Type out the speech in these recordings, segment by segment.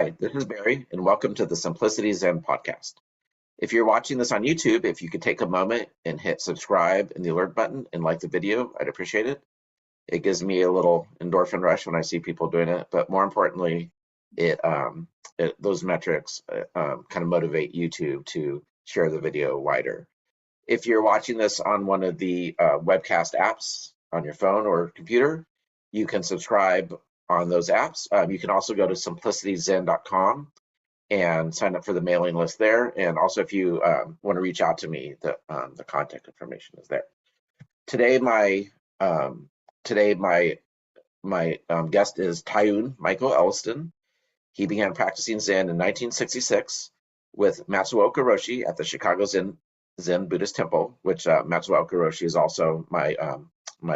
Hi, this is Barry, and welcome to the Simplicity Zen podcast. If you're watching this on YouTube, if you could take a moment and hit subscribe and the alert button and like the video, I'd appreciate it. It gives me a little endorphin rush when I see people doing it, but more importantly, those metrics kind of motivate YouTube to share the video wider. If you're watching this on one of the webcast apps on your phone or computer, you can subscribe on those apps. You can also go to simplicityzen.com and sign up for the mailing list there. And also, if you want to reach out to me, the contact information is there. Today, my guest is Taiun Michael Elliston. He began practicing Zen in 1966 with Matsuoka-Roshi at the Chicago Zen Buddhist Temple, which Matsuoka-Roshi is also my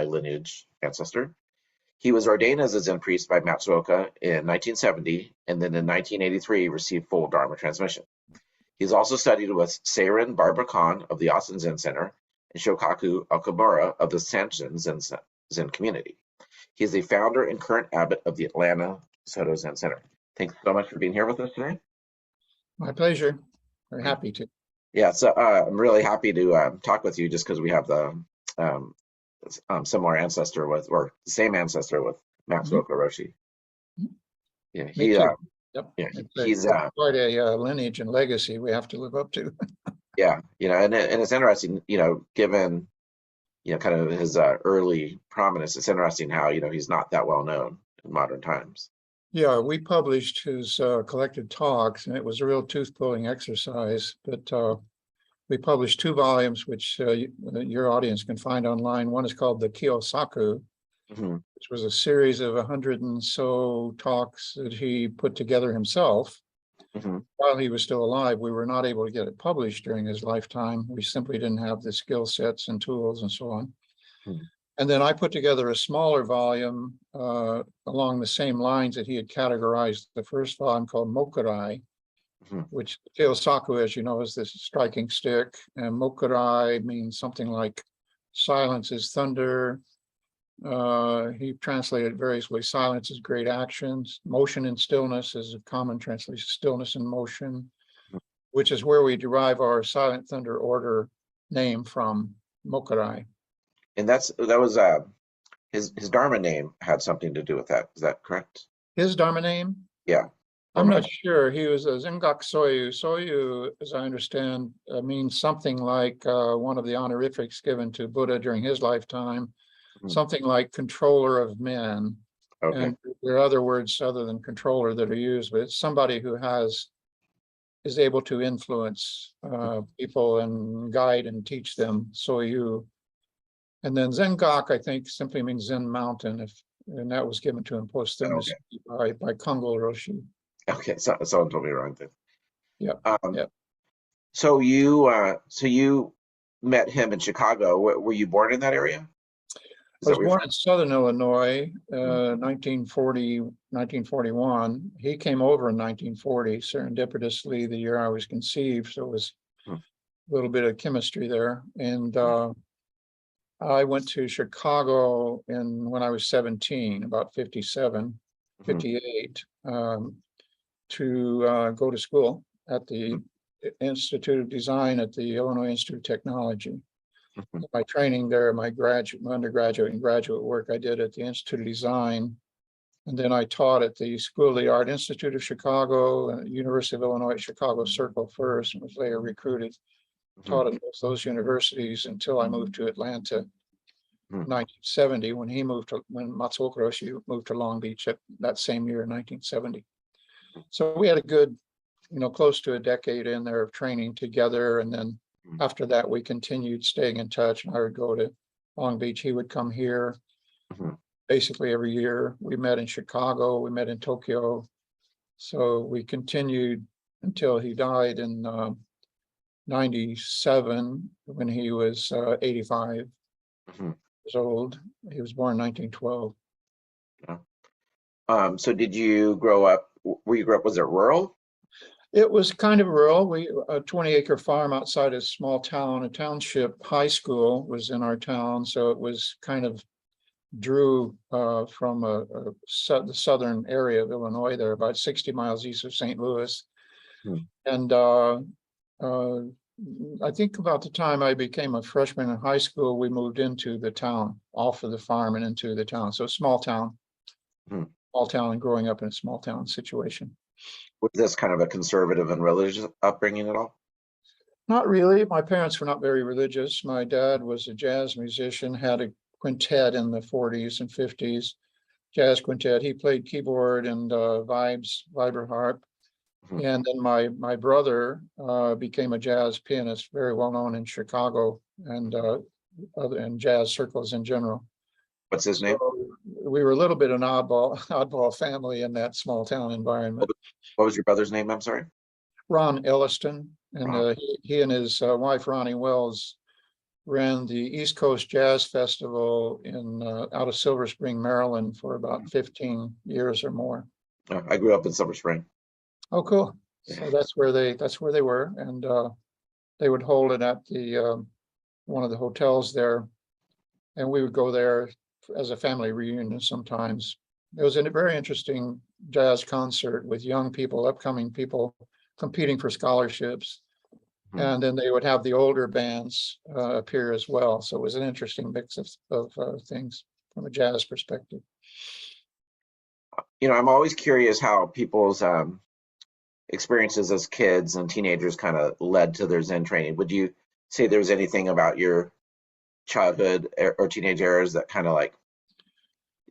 lineage ancestor. He was ordained as a Zen priest by Matsuoka in 1970, and then in 1983 received full Dharma transmission. He's also studied with Sayrin Barbara Kohn of the Atlanta Zen Center and Shohaku Okumura of the Sanshin Zen Community. He is the founder and current abbot of the Atlanta Soto Zen Center. Thanks so much for being here with us today. My pleasure. Very happy to. Yeah, so I'm really happy to talk with you just because we have the similar ancestor with, or the same ancestor with Matsuoka-Roshi. Yeah, he's quite a lineage and legacy we have to live up to. Yeah, and it's interesting, given, kind of his early prominence. It's interesting how, he's not that well known in modern times. Yeah, we published his collected talks, and it was a real tooth-pulling exercise. But we published 2 volumes, which your audience can find online. One is called the Shohaku, which was a series of 100 and so talks that he put together himself while he was still alive. We were not able to get it published during his lifetime. We simply didn't have the skill sets and tools and so on. And then I put together a smaller volume along the same lines that he had categorized the first volume, called Mokurai, which Shohaku, as you know, is this striking stick, and Mokurai means something like silence is thunder. He translated variously. Silence is great actions. Motion and stillness is a common translation, stillness and motion, which is where we derive our silent thunder order name from, Mokurai. And that was his Dharma name had something to do with that. Is that correct? His Dharma name? Yeah. I'm not sure. He was a Zengak Soyu. Soyu, as I understand, means something like one of the honorifics given to Buddha during his lifetime, something like controller of men. Okay. And there are other words other than controller that are used, but it's somebody who is able to influence people and guide and teach them. Soyu. And then Zengak, I think, simply means Zen mountain, and that was given to him posthumously by Kongo-Roshi. Okay, someone told me wrong then. Yeah. So you met him in Chicago. Were you born in that area? I was born in Southern Illinois, 1941. He came over in 1940, serendipitously the year I was conceived. So it was a little bit of chemistry there. And I went to Chicago when I was 17, about 57, 58. To go to school at the Institute of Design at the Illinois Institute of Technology. My training there, my undergraduate and graduate work I did at the Institute of Design. And then I taught at the School of the Art Institute of Chicago and University of Illinois at Chicago Circle first, and was later recruited. Taught at those universities until I moved to Atlanta in 1970 when Matsuoka-Roshi moved to Long Beach that same year in 1970. So we had a good, close to a decade in there of training together. And then after that, we continued staying in touch. I would go to Long Beach. He would come here basically every year. We met in Chicago. We met in Tokyo. So we continued until he died in 97 when he was 85 years old. He was born in 1912. So did you grow up? Where you grew up, was it rural? It was kind of rural. A 20-acre farm outside a small town, a township high school was in our town. So it was kind of drew from the southern area of Illinois. There, about 60 miles east of St. Louis. And I think about the time I became a freshman in high school, we moved into the town, off of the farm and into the town. So small town, and growing up in a small town situation. Was this kind of a conservative and religious upbringing at all? Not really. My parents were not very religious. My dad was a jazz musician, had a quintet in the 40s and 50s, jazz quintet. He played keyboard and vibraharp. And then my brother became a jazz pianist, very well known in Chicago and jazz circles in general. What's his name? We were a little bit an oddball family in that small town environment. What was your brother's name? I'm sorry. Ron Elliston, and he and his wife Ronnie Wells ran the East Coast Jazz Festival in out of Silver Spring, Maryland, for about 15 years or more. I grew up in Silver Spring. Oh, cool. So that's where they were, and they would hold it at the one of the hotels there, and we would go there as a family reunion sometimes. It was a very interesting jazz concert with young people, upcoming people competing for scholarships, and then they would have the older bands appear as well. So it was an interesting mix of things from a jazz perspective. You know, I'm always curious how people's experiences as kids and teenagers kind of led to their Zen training. Would you say there's anything about your childhood or teenage eras that kind of like,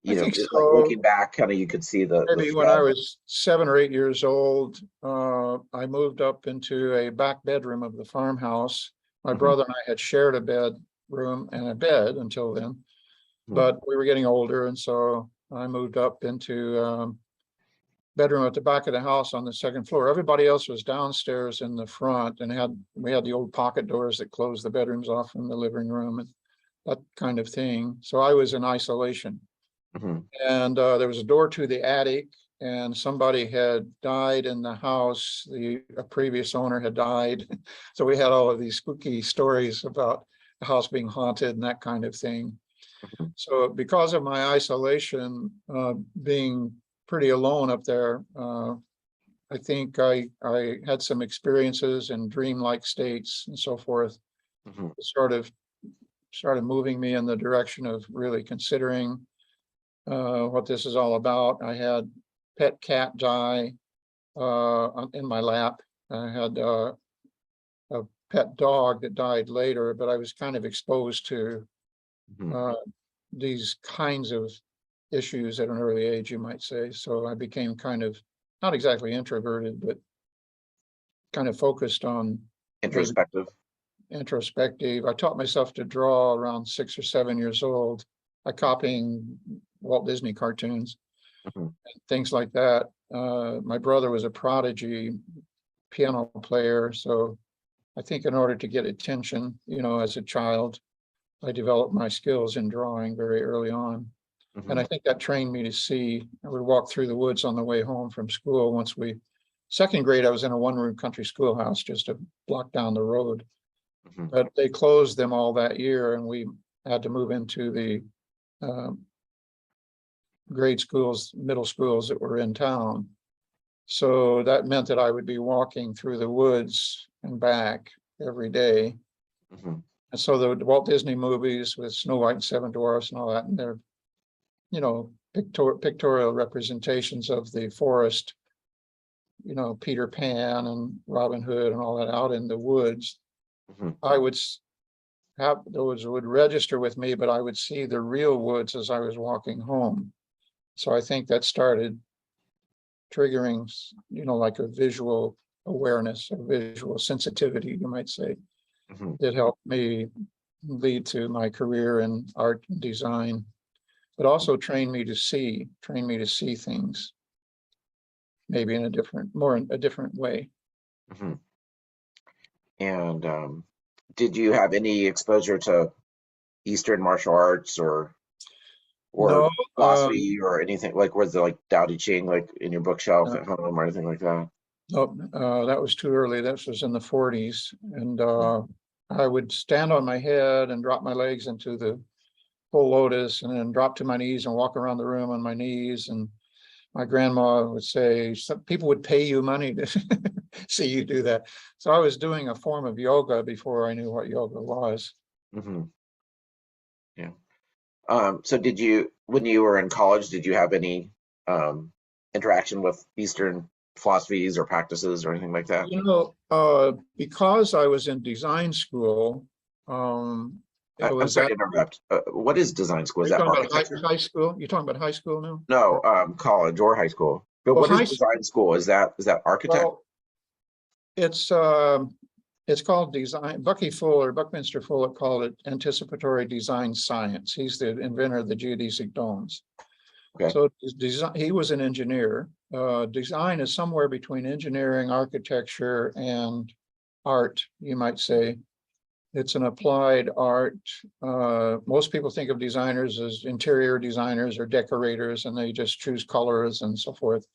you know, just like looking back, kind of you could see the maybe when I was 7 or 8 years old, I moved up into a back bedroom of the farmhouse. My brother and I had shared a bedroom and a bed until then, but we were getting older, and so I moved up into bedroom at the back of the house on the second floor. Everybody else was downstairs in the front, and we had the old pocket doors that closed the bedrooms off from the living room and that kind of thing. So I was in isolation. And there was a door to the attic, and somebody had died in the house. A previous owner had died. So we had all of these spooky stories about the house being haunted and that kind of thing. So because of my isolation, being pretty alone up there, I think I had some experiences in dreamlike states and so forth. It sort of started moving me in the direction of really considering what this is all about. I had pet cat die in my lap. I had a pet dog that died later, but I was kind of exposed to these kinds of issues at an early age, you might say. So I became kind of, not exactly introverted, but kind of focused on introspective. I taught myself to draw around 6 or 7 years old by copying Walt Disney cartoons and things like that. My brother was a prodigy piano player, so I think in order to get attention, you know, as a child, I developed my skills in drawing very early on. And I think that trained me to see. I would walk through the woods on the way home from school. Second grade, I was in a one-room country schoolhouse just a block down the road. But they closed them all that year, and we had to move into the grade schools, middle schools that were in town. So that meant that I would be walking through the woods and back every day. And so the Walt Disney movies with Snow White and Seven Dwarfs and all that, and they're, you know, pictorial representations of the forest, you know, Peter Pan and Robin Hood and all that out in the woods. I would have those would register with me, but I would see the real woods as I was walking home. So I think that started triggering, you know, like a visual awareness, a visual sensitivity, you might say, that helped me lead to my career in art and design, but also trained me to see things maybe in a different way. And did you have any exposure to Eastern martial arts or No, philosophy or anything? Like, was it like Tao Te Ching, like in your bookshelf at home or anything like that? No, that was too early. That was in the 40s. And I would stand on my head and drop my legs into the full lotus and then drop to my knees and walk around the room on my knees. And my grandma would say, some people would pay you money to see you do that. So I was doing a form of yoga before I knew what yoga was. Mm-hmm. Yeah. So did you, when you were in college, did you have any interaction with Eastern philosophies or practices or anything like that? Because I was in design school, it I'm was sorry that. to interrupt. What is design school? Are Is you that talking about architecture? high school? You're talking about high school now? No, college or high school. But Well, what is design school? Is that architect? well, it's called design. Buckminster Fuller called it anticipatory design science. He's the inventor of the geodesic domes. Okay. So he was an engineer. Design is somewhere between engineering, architecture, and art, you might say. It's an applied art. Most people think of designers as interior designers or decorators, and they just choose colors and so forth.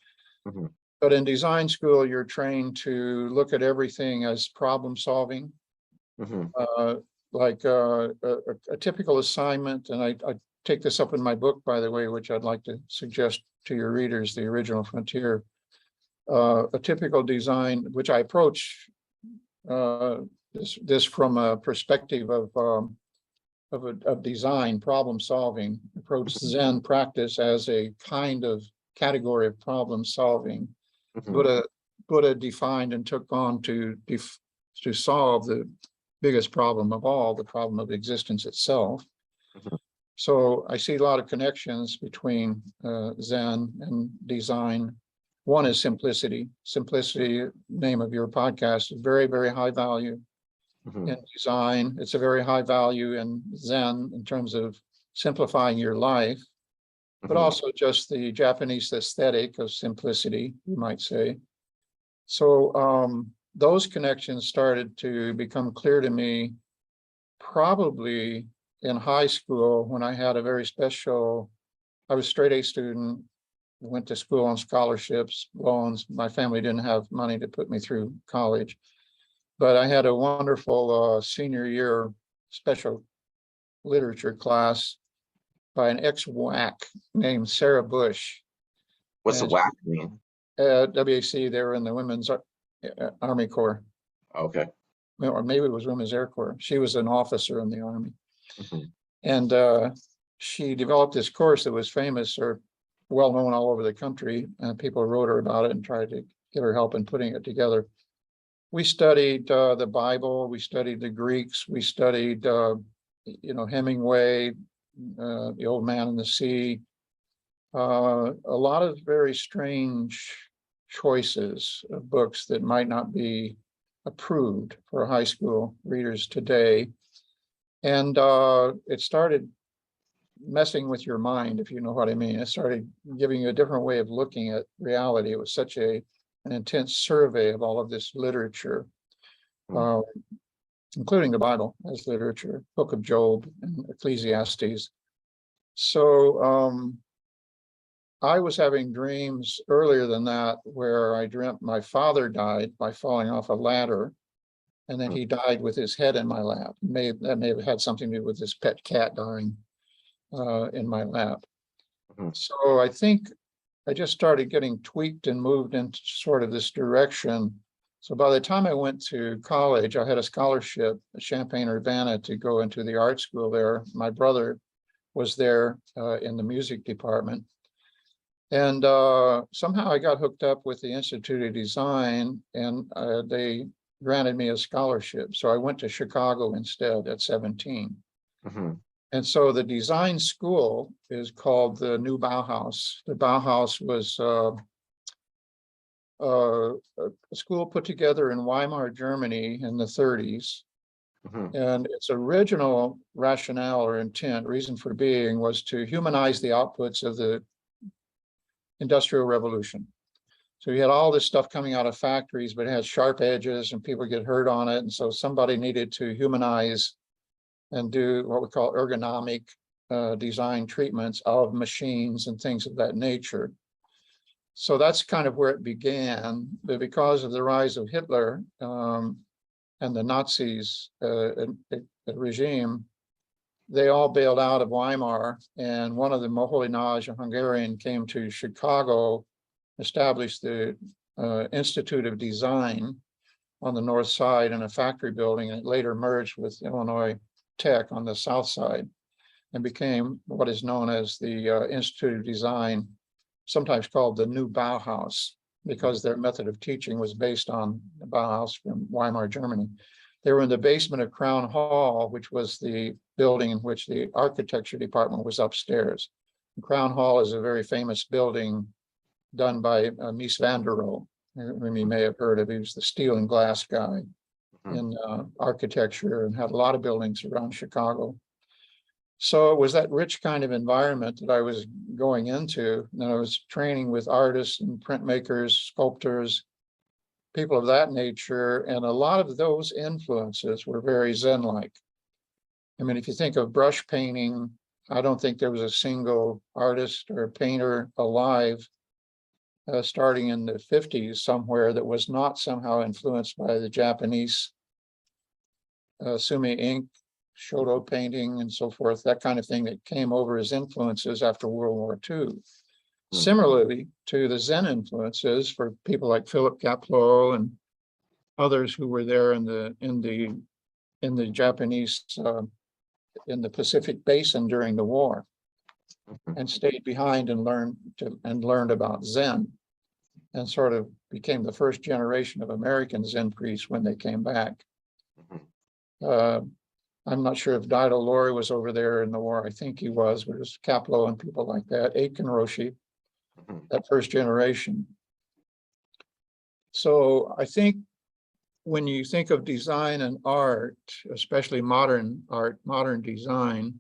Mm-hmm. But in design school, you're trained to look at everything as problem solving. Mm-hmm. Like a typical assignment, and I take this up in my book, by the way, which I'd like to suggest to your readers, The Original Frontier. A typical design, which I approach this from a perspective of design, problem solving, approach Zen practice as a kind of category of problem solving. Mm-hmm. Buddha defined and took on to solve the biggest problem of all, the problem of existence itself. Mm-hmm. So I see a lot of connections between Zen and design. One is simplicity. Simplicity, name of your podcast, is very, very high value Mm-hmm. in design. It's a very high value in Zen in terms of simplifying your life, but Mm-hmm. also just the Japanese aesthetic of simplicity, you might say. So those connections started to become clear to me probably in high school when I had a very special, I was a straight A student, went to school on scholarships, loans. My family didn't have money to put me through college, but I had a wonderful senior year special literature class by an ex-WAC named Sarah Bush. What's the And WAC mean? WAC, they were in the Women's Army Corps. Okay. Or maybe it was Women's Air Corps. She was an officer in the Army. Mm-hmm. And she developed this course that was famous or well known all over the country. And people wrote her about it and tried to get her help in putting it together. We studied the Bible. We studied the Greeks. We studied, Hemingway, The Old Man and the Sea. A lot of very strange choices of books that might not be approved for high school readers today. And it started messing with your mind, if you know what I mean. It started giving you a different way of looking at reality. It was such an intense survey of all of this literature, including the Bible as literature, Book of Job and Ecclesiastes. So I was having dreams earlier than that where I dreamt my father died by falling off a ladder, and then he died with his head in my lap. That may have had something to do with this pet cat dying in my lap. Mm-hmm. So I think I just started getting tweaked and moved into sort of this direction. So by the time I went to college, I had a scholarship at Champaign-Urbana to go into the art school there. My brother was there in the music department. And somehow I got hooked up with the Institute of Design, and they granted me a scholarship. So I went to Chicago instead at 17. Mm-hmm. And so the design school is called the New Bauhaus. The Bauhaus was a school put together in Weimar, Germany in the 30s. Mm-hmm. And its original rationale or intent, reason for being, was to humanize the outputs of the Industrial Revolution. So you had all this stuff coming out of factories, but it had sharp edges and people get hurt on it. And so somebody needed to humanize and do what we call ergonomic design treatments of machines and things of that nature. So that's kind of where it began. But because of the rise of Hitler and the Nazis regime, they all bailed out of Weimar, and one of the Moholy-Nagy, a Hungarian, came to Chicago, established the Institute of Design on the north side in a factory building, and it later merged with Illinois Tech on the south side and became what is known as the Institute of Design, sometimes called the New Bauhaus, because their method of teaching was based on the Bauhaus from Weimar, Germany. They were in the basement of Crown Hall, which was the building in which the architecture department was upstairs. And Crown Hall is a very famous building done by Mies van der Rohe, whom you may have heard of. He was the steel and glass guy in architecture and had a lot of buildings around Chicago. So it was that rich kind of environment that I was going into. And I was training with artists and printmakers, sculptors, people of that nature. And a lot of those influences were very Zen-like. I mean, if you think of brush painting, I don't think there was a single artist or painter alive starting in the 50s somewhere that was not somehow influenced by the Japanese sumi ink, shoto painting, and so forth, that kind of thing that came over as influences after World War II. Similarly to the Zen influences for people like Philip Kapleau and others who were there in the Japanese in the Pacific Basin during the war, and stayed behind and learned about Zen, and sort of became the first generation of American Zen priests when they came back. I'm not sure if Daido Loori was over there in the war. I think he was, but it was Kapleau and people like that, Aitken Roshi, that first generation. So I think when you think of design and art, especially modern art, modern design,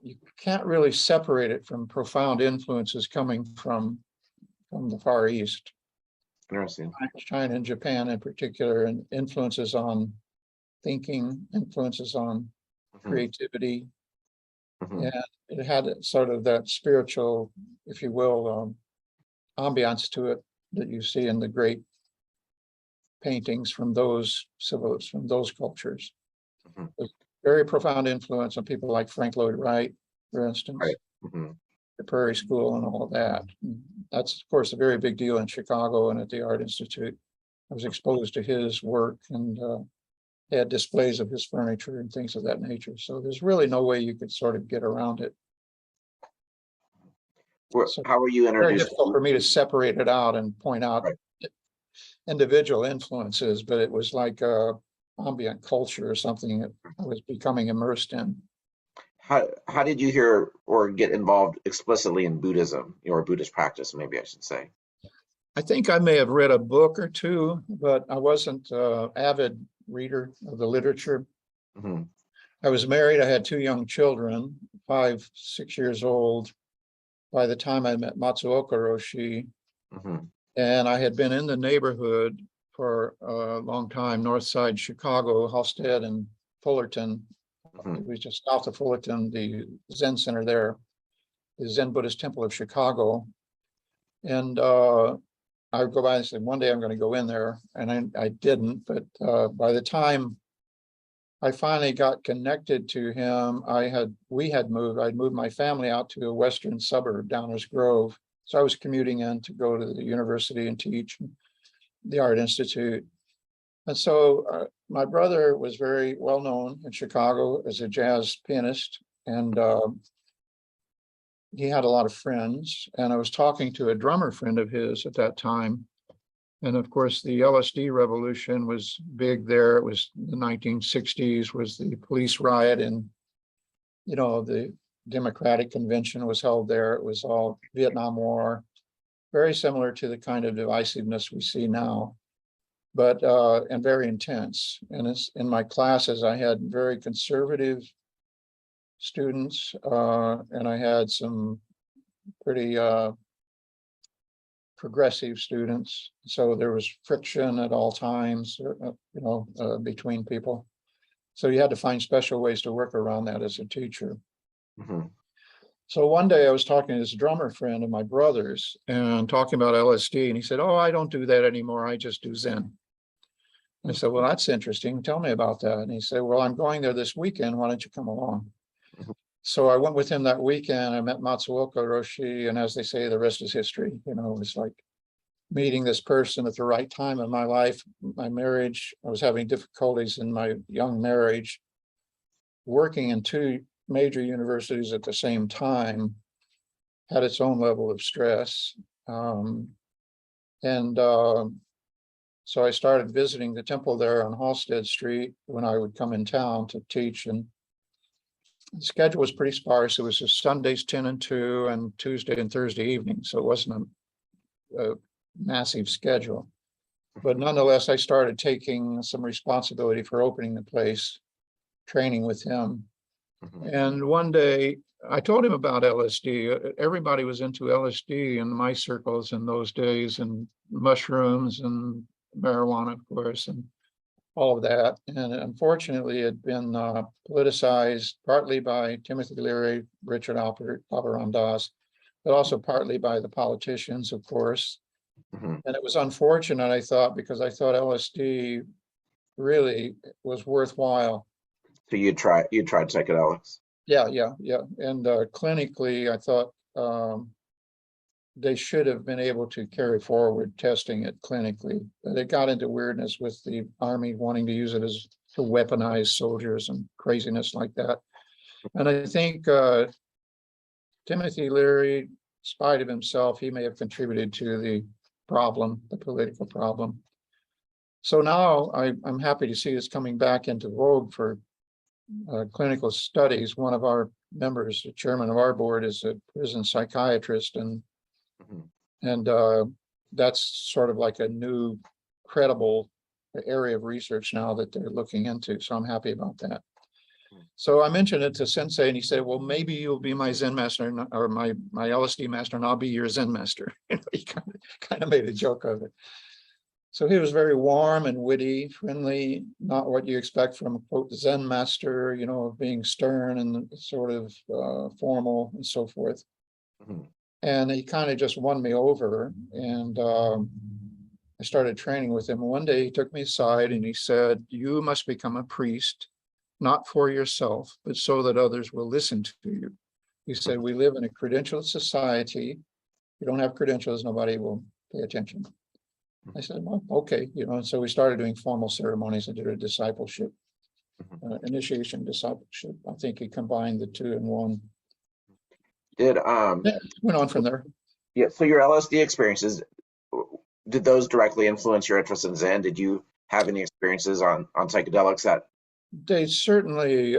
you can't really separate it from profound influences coming from the Far East. Interesting. China and Japan in particular, and influences on thinking, influences on creativity. And it had sort of that spiritual, if you will, ambiance to it that you see in the great paintings from those cultures. Very profound influence on people like Frank Lloyd Wright, for instance, the Prairie School and all of that. And that's, of course, a very big deal in Chicago and at the Art Institute. I was exposed to his work and had displays of his furniture and things of that nature. So there's really no way you could sort of get around it. So how were you introduced? Very difficult for me to separate it out and point out individual influences, but it was like ambient culture or something that I was becoming immersed in. How did you hear or get involved explicitly in Buddhism or Buddhist practice, maybe I should say? I think I may have read a book or two, but I wasn't an avid reader of the literature. I was married. I had two young children, 5, 6 years old, by the time I met Matsuoka-Roshi. And I had been in the neighborhood for a long time, north side Chicago, Halstead and Fullerton. It was just south of Fullerton, the Zen Center there, the Zen Buddhist Temple of Chicago. And I would go by and say, one day I'm going to go in there. And I didn't, but by the time I finally got connected to him, I'd moved my family out to a western suburb, Downers Grove. So I was commuting in to go to the university and teach the Art Institute. And so my brother was very well known in Chicago as a jazz pianist, and he had a lot of friends. And I was talking to a drummer friend of his at that time. And of course, the LSD revolution was big there. It was the 1960s, was the police riot, and, you know, the Democratic Convention was held there. It was all Vietnam War, very similar to the kind of divisiveness we see now, but and very intense. And it's in my classes, I had very conservative students, and I had some pretty progressive students. So there was friction at all times, between people. So you had to find special ways to work around that as a teacher. So one day I was talking to this drummer friend of my brother's and talking about LSD, and he said, "Oh, I don't do that anymore. I just do Zen." I said, well, that's interesting. Tell me about that. And he said, well, I'm going there this weekend. Why don't you come along? So I went with him that weekend. I met Matsuoka-Roshi, and as they say, the rest is history. You know, it's like meeting this person at the right time in my life. My marriage, I was having difficulties in my young marriage. Working in two major universities at the same time had its own level of stress. So I started visiting the temple there on Halsted Street when I would come in town to teach, and the schedule was pretty sparse. It was just Sundays 10 and 2 and Tuesday and Thursday evening. So it wasn't a massive schedule. But nonetheless, I started taking some responsibility for opening the place, training with him. And one day I told him about LSD. Everybody was into LSD in my circles in those days, and mushrooms and marijuana, of course, and all of that. And unfortunately, it had been politicized partly by Timothy Leary, Richard Alpert, Baba Ram Dass, but also partly by the politicians, of course. And it was unfortunate, I thought, because I thought LSD really was worthwhile. So you tried psychedelics? Yeah. And clinically, I thought they should have been able to carry forward testing it clinically. But it got into weirdness with the Army wanting to use it as to weaponize soldiers and craziness like that. And I think Timothy Leary, in spite of himself, he may have contributed to the problem, the political problem. So now I'm happy to see it's coming back into vogue for clinical studies. One of our members, the chairman of our board, is a prison psychiatrist, and that's sort of like a new credible area of research now that they're looking into. So I'm happy about that. So I mentioned it to Sensei, and he said, well, maybe you'll be my Zen master, or my LSD master, and I'll be your Zen master. He kind of made a joke of it. So he was very warm and witty, friendly, not what you expect from a quote Zen master, you know, being stern and sort of formal and so forth. And he kind of just won me over, and I started training with him. One day he took me aside and he said, you must become a priest, not for yourself, but so that others will listen to you. He said, we live in a credentialed society. If you don't have credentials, nobody will pay attention. I said, well, okay, you know, and so we started doing formal ceremonies and did a discipleship, initiation discipleship. I think he combined the two in one. Did went on from there. Yeah, so your LSD experiences, did those directly influence your interest in Zen? Did you have any experiences on psychedelics that? They certainly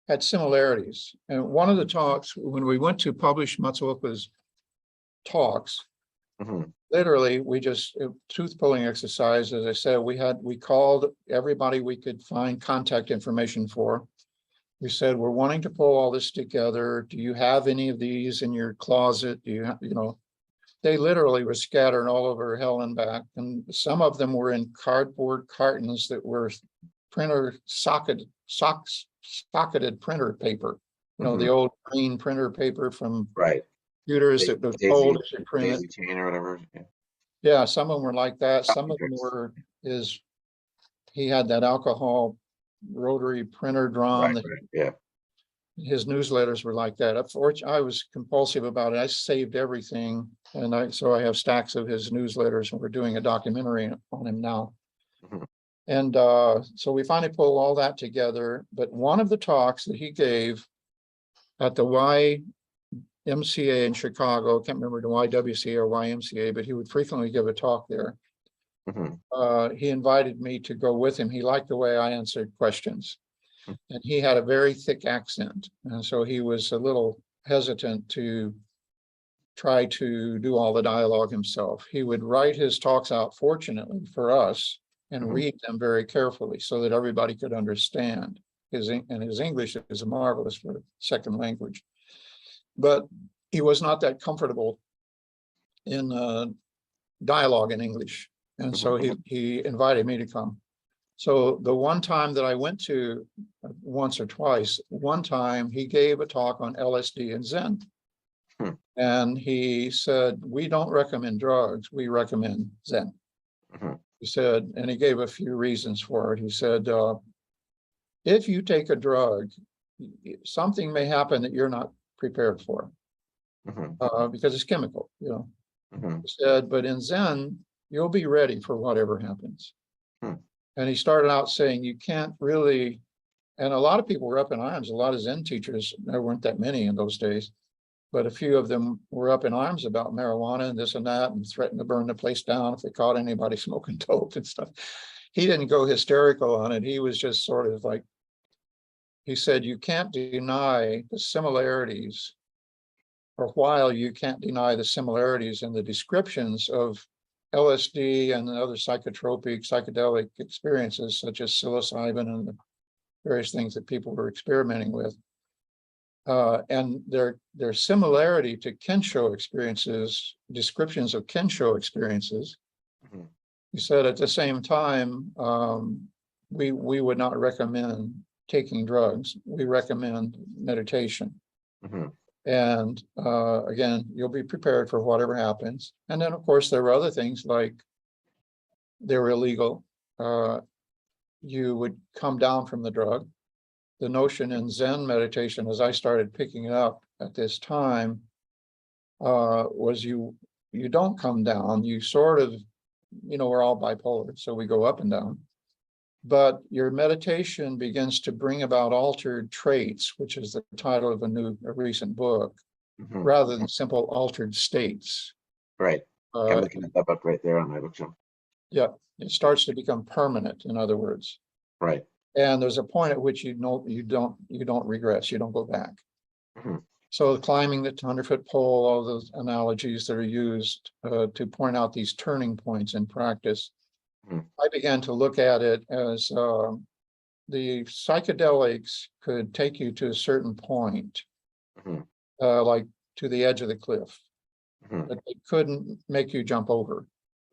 had similarities. And one of the talks, when we went to publish Matsuoka's talks, literally we just tooth pulling exercise. As I said, we called everybody we could find contact information for. We said, we're wanting to pull all this together. Do you have any of these in your closet? Do you have, you know, they literally were scattered all over hell and back. And some of them were in cardboard cartons that were socketed printer paper, you know, the old green printer paper from computers that was old as you print it. Chain or whatever. Yeah, some of them were like that. Some of them were he had that alcohol rotary printer drawn. His newsletters were like that. Unfortunately, I was compulsive about it. I saved everything, and so I have stacks of his newsletters, and we're doing a documentary on him now. And so we finally pulled all that together. But one of the talks that he gave at the YMCA in Chicago, I can't remember the YWCA or YMCA, but he would frequently give a talk there. He invited me to go with him. He liked the way I answered questions. And he had a very thick accent. And so he was a little hesitant to try to do all the dialogue himself. He would write his talks out, fortunately for us, and read them very carefully so that everybody could understand. His English is marvelous for a second language. But he was not that comfortable in dialogue in English. And so he invited me to come. So the one time that I went to, once or twice, one time he gave a talk on LSD and Zen. And he said, we don't recommend drugs, we recommend Zen. Mhm. He said, and he gave a few reasons for it. He said, if you take a drug, something may happen that you're not prepared for, Mhm. because it's chemical, you know. Mhm. He said, but in Zen, you'll be ready for whatever happens. Hmm. And he started out saying, you can't really, and a lot of people were up in arms. A lot of Zen teachers, there weren't that many in those days, but a few of them were up in arms about marijuana and this and that, and threatened to burn the place down if they caught anybody smoking dope and stuff. He didn't go hysterical on it. He was just sort of like, he said, you can't deny the similarities, or while you can't deny the similarities in the descriptions of LSD and other psychotropic, psychedelic experiences, such as psilocybin and the various things that people were experimenting with. And their similarity to Kensho experiences, descriptions of Kensho experiences. Mhm. He said at the same time, we would not recommend taking drugs. We recommend meditation. Mhm. And again, you'll be prepared for whatever happens. And then, of course, there were other things like they were illegal. You would come down from the drug. The notion in Zen meditation, as I started picking it up at this time, was you don't come down. You sort of, we're all bipolar, so we go up and down. But your meditation begins to bring about altered traits, which is the title of a recent book, Mhm. rather than simple altered states. Right. I'm Uh, looking at that book right there on my bookshelf. yeah, it starts to become permanent, in other words. Right. And there's a point at which you don't regress, you don't go back. Mhm. So climbing the 100-foot pole, all those analogies that are used to point out these turning points in practice. Mhm. I began to look at it as the psychedelics could take you to a certain point, Mhm. like to the edge of the cliff, Mhm. but they couldn't make you jump over.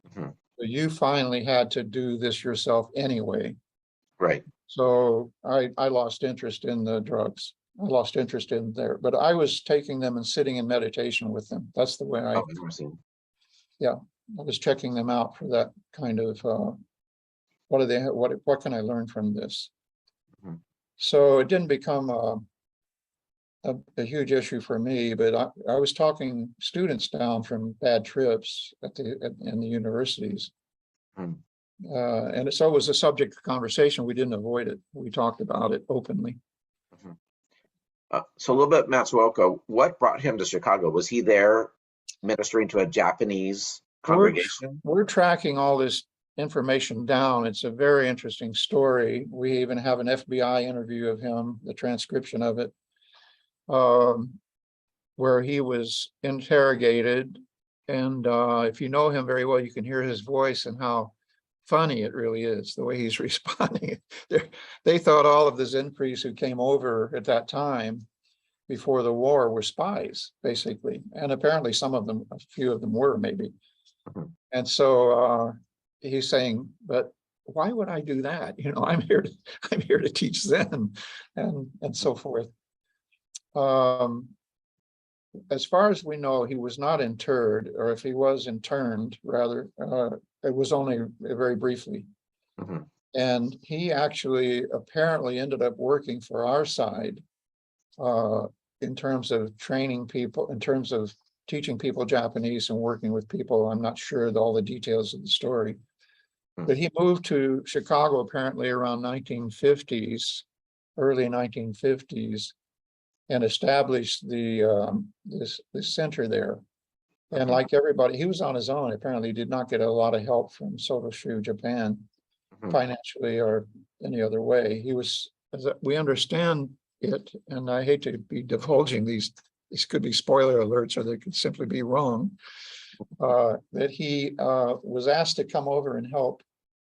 Mhm. So you finally had to do this yourself anyway. Right. So I lost interest in the drugs. I lost interest in there, but I was taking them and sitting in meditation with them. That's the way Oh, interesting. I was checking them out for that kind of, what do they, what can I learn from this? Mhm. So it didn't become a huge issue for me, but I was talking students down from bad trips in the universities. Mhm. And so it was a subject of conversation. We didn't avoid it. We talked about it openly. Mhm. So a little bit, Matsuoka, what brought him to Chicago? Was he there ministering to a Japanese We're congregation? we're tracking all this information down. It's a very interesting story. We even have an FBI interview of him, the transcription of it, where he was interrogated. And if you know him very well, you can hear his voice and how funny it really is, the way he's responding. They thought all of the Zen priests who came over at that time before the war were spies, basically. And apparently some of them, a few of them were maybe. Mhm. And so he's saying, but why would I do that? I'm here to teach Zen and so forth. As far as we know, he was not interred, or if he was interned, rather, it was only very briefly. Mhm. And he actually apparently ended up working for our side in terms of training people, in terms of teaching people Japanese and working with people. I'm not sure all the details of the story, Mhm. but he moved to Chicago apparently around 1950s, early 1950s, and established this center there. And Mhm. like everybody, he was on his own. Apparently, he did not get a lot of help from Soto Japan, Mhm. financially or any other way. He was, as we understand it, and I hate to be divulging these could be spoiler alerts or they could simply be wrong, that he was asked to come over and help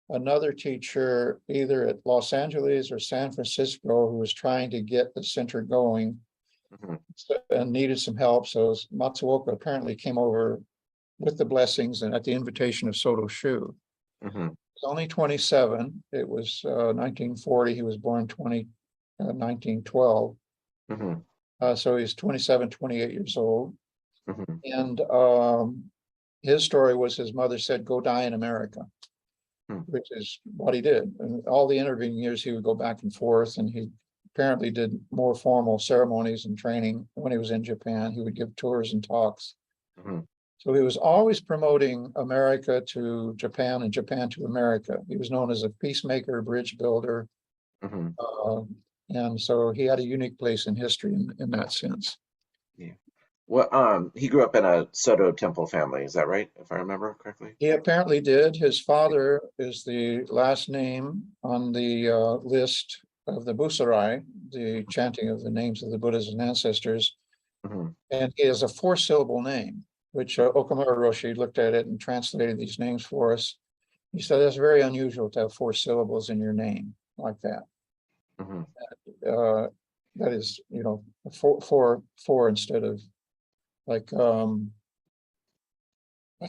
another teacher either at Los Angeles or San Francisco who was trying to get the center going Mhm. and needed some help. So Matsuoka apparently came over with the blessings and at the invitation of Soto Shu. Mhm. He's only 27. It was 1940. He was born 1912. Mhm. So he's 27, 28 years old. Mhm. And his story was his mother said, go die in America. which is what he did. And all the intervening years, he would go back and forth, and he apparently did more formal ceremonies and training when he was in Japan. He would give tours and talks. So he was always promoting America to Japan and Japan to America. He was known as a peacemaker, bridge builder. And so he had a unique place in history in that sense. Yeah. Well, he grew up in a Soto Temple family. Is that right? If I remember correctly? He apparently did. His father is the last name on the list of the Busarai, the chanting of the names of the Buddhas and ancestors. And he has a 4-syllable name, which Okumura-Roshi looked at it and translated these names for us. He said, that's very unusual to have 4 syllables in your name like that. That is, you know, four instead of like, I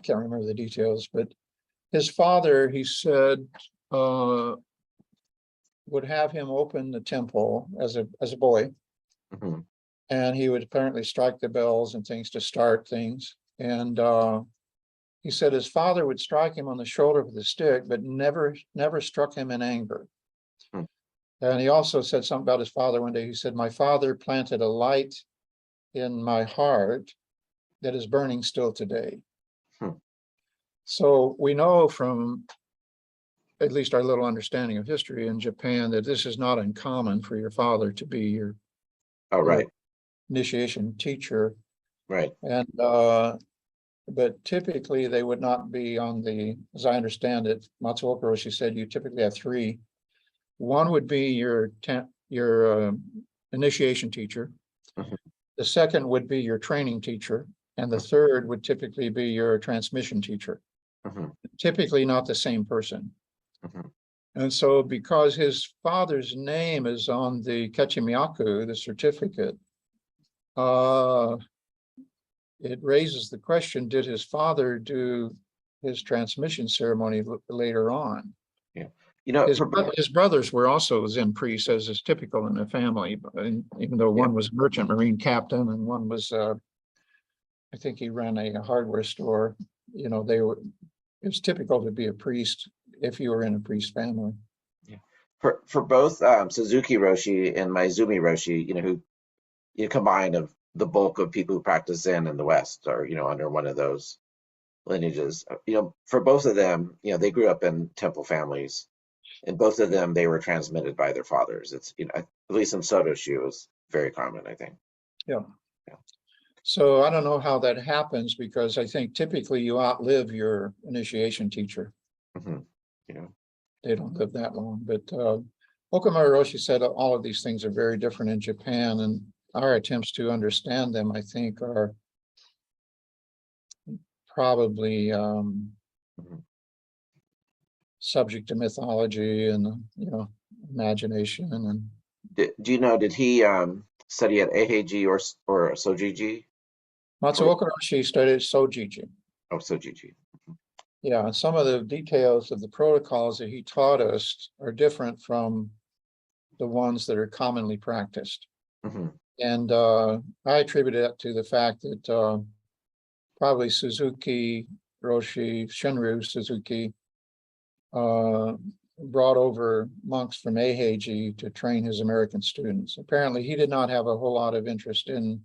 can't remember the details, but his father, he said, would have him open the temple as a boy. And he would apparently strike the bells and things to start things. And he said his father would strike him on the shoulder with a stick, but never struck him in anger. And he also said something about his father one day. He said, my father planted a light in my heart that is burning still today. So we know from at least our little understanding of history in Japan that this is not uncommon for your father to be your initiation teacher. And but typically they would not be on the, as I understand it, Matsuoka-Roshi said you typically have 3. One would be your initiation teacher. The second would be your training teacher. And the third would typically be your transmission teacher. Typically not the same person. And so because his father's name is on the Kechimiyaku, the certificate, it raises the question, did his father do his transmission ceremony later on? You know, his brothers were also Zen priests, as is typical in a family, even though one was a merchant marine captain and one was, I think he ran a hardware store. You know, it was typical to be a priest if you were in a priest family. For both Suzuki Roshi and Maizumi Roshi, you know, who combine of the bulk of people who practice Zen in the West are, you know, under one of those lineages. You know, for both of them, you know, they grew up in temple families. And both of them, they were transmitted by their fathers. It's, you know, at least in Soto-shu, it was very common, I think. So I don't know how that happens, because I think typically you outlive your initiation teacher. They don't live that long. But Okumura-Roshi said all of these things are very different in Japan, and our attempts to understand them, I think, are probably subject to mythology and, you know, imagination. And do you know, did he study at Eiheiji or Sojiji? Matsuoka-Roshi studied Sojiji. Oh, Sojiji. Yeah, and some of the details of the protocols that he taught us are different from the ones that are commonly practiced. And I attribute that to the fact that probably Suzuki Roshi, Shinryu Suzuki, brought over monks from Eiheiji to train his American students. Apparently, he did not have a whole lot of interest in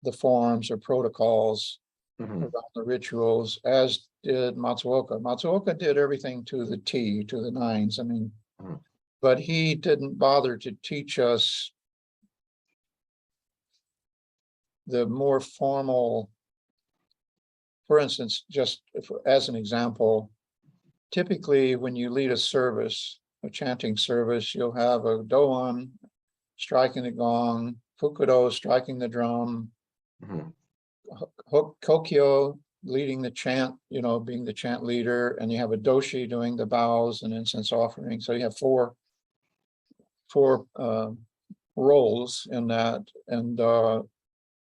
the forms or protocols around the rituals, as did Matsuoka. Matsuoka did everything to the T, to the 9s. I mean, but he didn't bother to teach us the more formal. For instance, just as an example, typically when you lead a service, a chanting service, you'll have a doan striking the gong, fukudo striking the drum, kokyo leading the chant, you know, being the chant leader, and you have a doshi doing the bows and incense offering. So you have four roles in that. And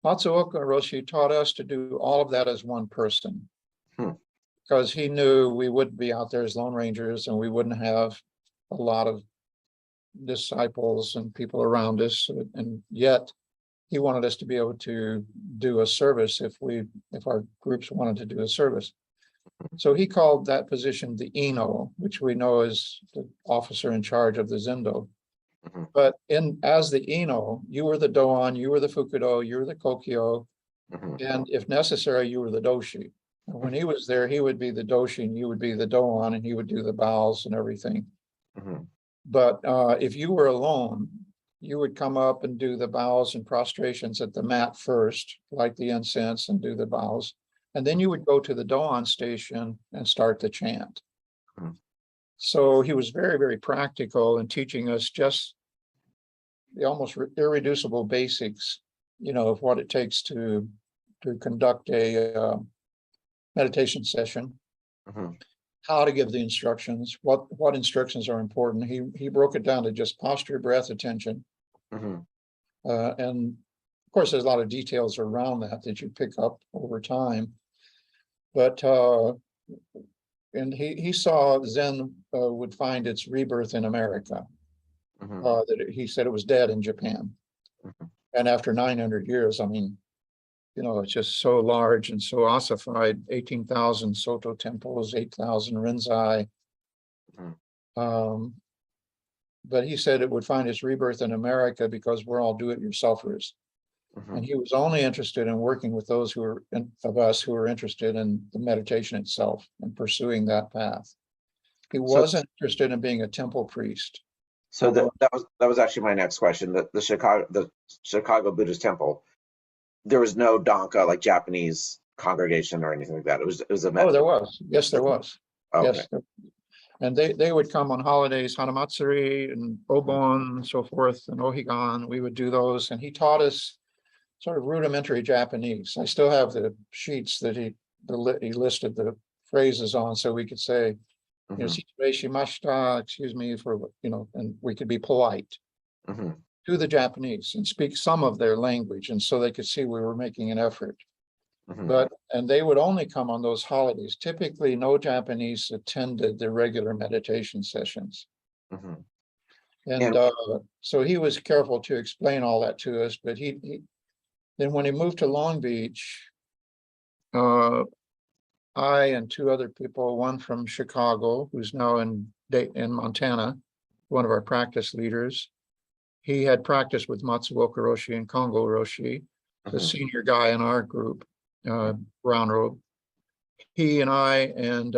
Matsuoka-Roshi taught us to do all of that as one person, because he knew we wouldn't be out there as Lone Rangers, and we wouldn't have a lot of disciples and people around us. And yet he wanted us to be able to do a service if our groups wanted to do a service. So he called that position the Ino, which we know is the officer in charge of the Zendo. But as the Ino, you were the Doan, you were the Fukudo, you were the Kokyo, and if necessary, you were the Doshi. And when he was there, he would be the Doshi and you would be the Doan, and he would do the bows and everything. But if you were alone, you would come up and do the bows and prostrations at the mat first, light the incense and do the bows. And then you would go to the Doan station and start the chant. So he was very, very practical in teaching us just the almost irreducible basics, of what it takes to conduct a meditation session, how to give the instructions, what instructions are important. He broke it down to just posture, breath, attention. And of course, there's a lot of details around that you pick up over time. But and he saw Zen would find its rebirth in America. That he said it was dead in Japan. And after 900 years, I mean, it's just so large and so ossified, 18,000 Soto temples, 8,000 Rinzai. But he said it would find its rebirth in America because we're all do-it-yourselfers. And he was only interested in working with those of us who were interested in the meditation itself and pursuing that path. He wasn't interested in being a temple priest. So that was actually my next question. The Chicago Buddhist Temple, there was no Danka, like Japanese congregation or anything like that. It was a there was. Yes, there was. Okay. Yes. And they would come on holidays, Hanamatsuri and Obon and so forth, and Ohigan. We would do those. And he taught us sort of rudimentary Japanese. I still have the sheets that he listed the phrases on, so we could say, excuse me for, and we could be polite to the Japanese and speak some of their language. And so they could see we were making an effort. And they would only come on those holidays. Typically, no Japanese attended the regular meditation sessions. And so he was careful to explain all that to us. But then when he moved to Long Beach, I and two other people, one from Chicago, who's now in Montana, one of our practice leaders. He had practiced with Matsuoka-Roshi and Kongo-Roshi, the senior guy in our group, brown robe. He and I and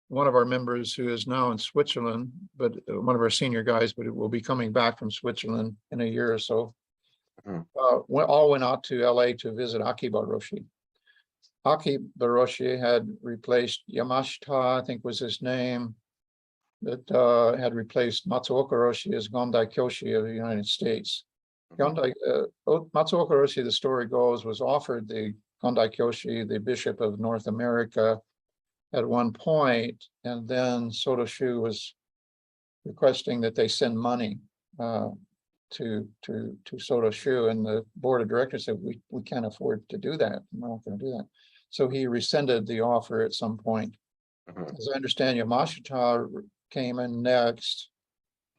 one of our members who is now in Switzerland, but one of our senior guys, but will be coming back from Switzerland in a year or so, all went out to LA to visit Akiba-Roshi. Akiba-Roshi had replaced Yamashita, I think was his name, that had replaced Matsuoka-Roshi as Gondai Kyoshi of the United States. Matsuoka-Roshi, the story goes, was offered the Gondai Kyoshi, the Bishop of North America, at one point, and then Soto Shu was requesting that they send money to Soto Shu, and the board of directors said, we can't afford to do that. We're not going to do that. So he rescinded the offer at some point. As I understand, Yamashita came in next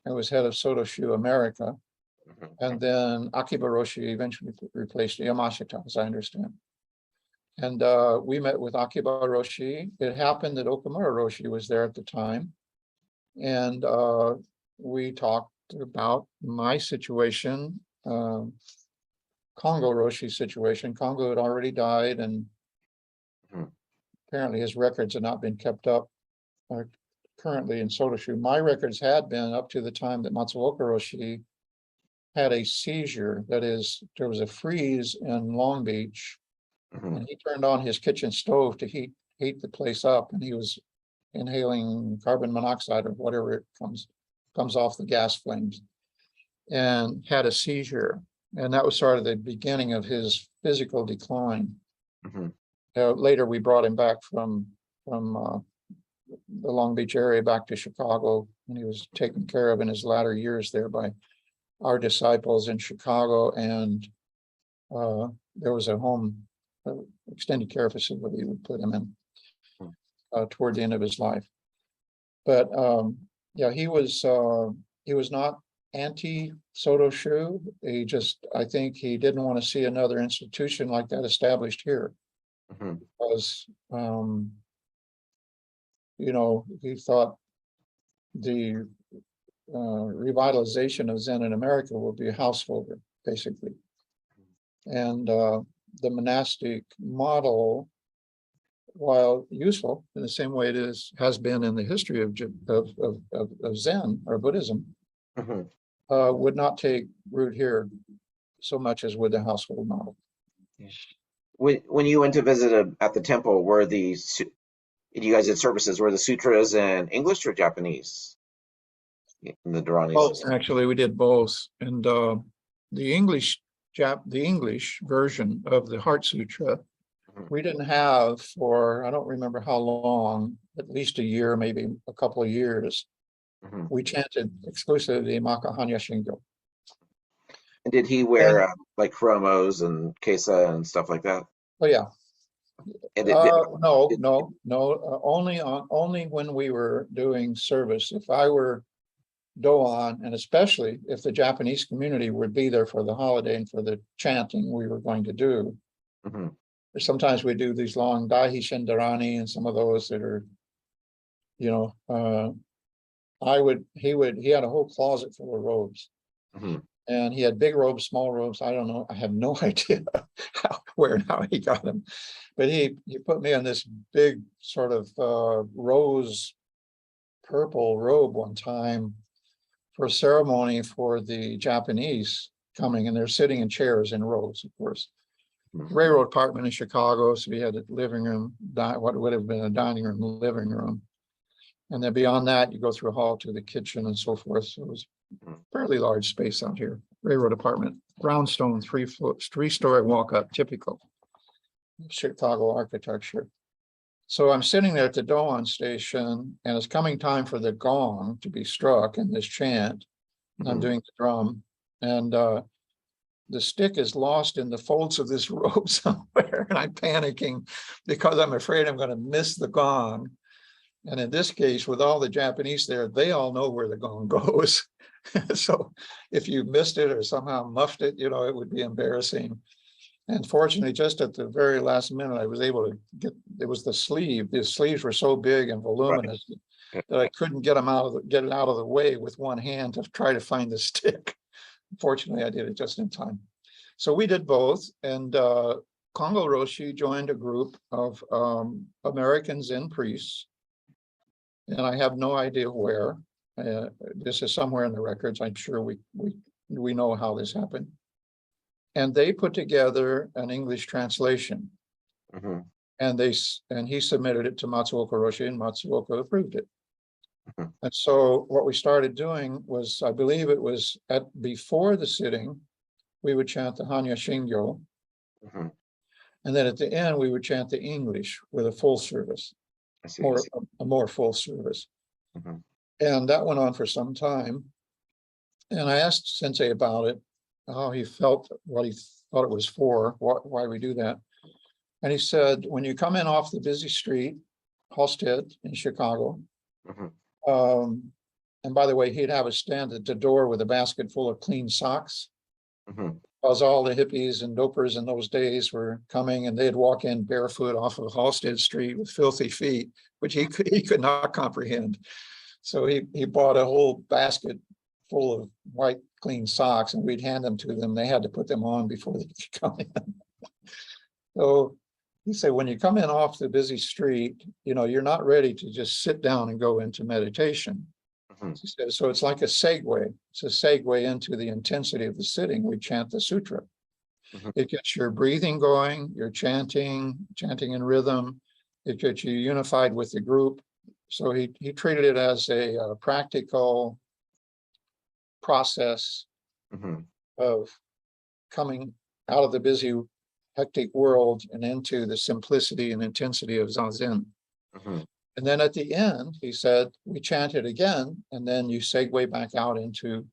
and was head of Soto Shu America. And then Akiba-Roshi eventually replaced Yamashita, as I understand. And we met with Akiba-Roshi. It happened that Okumura-Roshi was there at the time. And we talked about my situation, Kongo-Roshi's situation. Kongo had already died, and apparently his records had not been kept up currently in Soto Shu. My records had been up to the time that Matsuoka-Roshi had a seizure. That is, there was a freeze in Long Beach, and he turned on his kitchen stove to heat the place up, and he was inhaling carbon monoxide or whatever it comes off the gas flames, and had a seizure. And that was sort of the beginning of his physical decline. Later, we brought him back from the Long Beach area back to Chicago, and he was taken care of in his latter years there by our disciples in Chicago. And there was a home, extended care facility we put him in toward the end of his life. But yeah, he was not anti-Soto Shu. I think he didn't want to see another institution like that established here. Because he thought the revitalization of Zen in America will be a householder, basically. And the monastic model, while useful in the same way it has been in the history of Zen or Buddhism, would not take root here so much as with the household model. When you went to visit at the temple, you guys did services, were the sutras in English or Japanese? In the Dharani? Both, actually, we did both. And the English version of the Heart Sutra, we didn't have for, I don't remember how long, at least a year, maybe a couple of years. We chanted exclusively Makahanya Shingo. And did he wear like chromos and kesa and stuff like that? Oh yeah. And only when we were doing service. If I were Doan, and especially if the Japanese community would be there for the holiday and for the chanting we were going to do. Sometimes we do these long Daihi Shindarani and some of those that are, he had a whole closet full of robes. And he had big robes, small robes. I don't know. I have no idea where and how he got them. But he put me on this big sort of rose purple robe one time for a ceremony for the Japanese coming, and they're sitting in chairs in rows, of course. Railroad apartment in Chicago, so we had a living room, what would have been a dining room, living room. And then beyond that, you go through a hall to the kitchen and so forth. So it was fairly large space out here. Railroad apartment, brownstone, three-story walk-up, typical Chicago architecture. So I'm sitting there at the Doan station, and it's coming time for the gong to be struck in this chant. And I'm doing the drum, and the stick is lost in the folds of this robe somewhere, and I'm panicking because I'm afraid I'm going to miss the gong. And in this case, with all the Japanese there, they all know where the gong goes. So if you missed it or somehow muffed it, it would be embarrassing. And fortunately, just at the very last minute, I was able to it was the sleeve. The sleeves were so big and voluminous that I couldn't get it out of the way with one hand to try to find the stick. Fortunately, I did it just in time. So we did both. And Kongo-Roshi joined a group of American Zen priests. And I have no idea where. This is somewhere in the records. I'm sure we know how this happened. And they put together an English translation. And he submitted it to Matsuoka-Roshi, and Matsuoka approved it. And so what we started doing was, I believe it was before the sitting, we would chant the Hanya Shingyo. And then at the end, we would chant the English with a full service, a more full service. And that went on for some time. And I asked Sensei about it, how he felt, what he thought it was for, why we do that. And he said, when you come in off the busy street, Halsted in Chicago, and by the way, he'd have a stand at the door with a basket full of clean socks, because all the hippies and dopers in those days were coming, and they'd walk in barefoot off of Halsted Street with filthy feet, which he could not comprehend. So he bought a whole basket full of white clean socks, and we'd hand them to them. They had to put them on before they could come in. So he said, when you come in off the busy street, you're not ready to just sit down and go into meditation. He said, so it's like a segue. It's a segue into the intensity of the sitting. We chant the sutra. It gets your breathing going, you're chanting in rhythm. It gets you unified with the group. So he treated it as a practical process of coming out of the busy, hectic world and into the simplicity and intensity of Zazen. And then at the end, he said, we chant it again, and then you segue back out into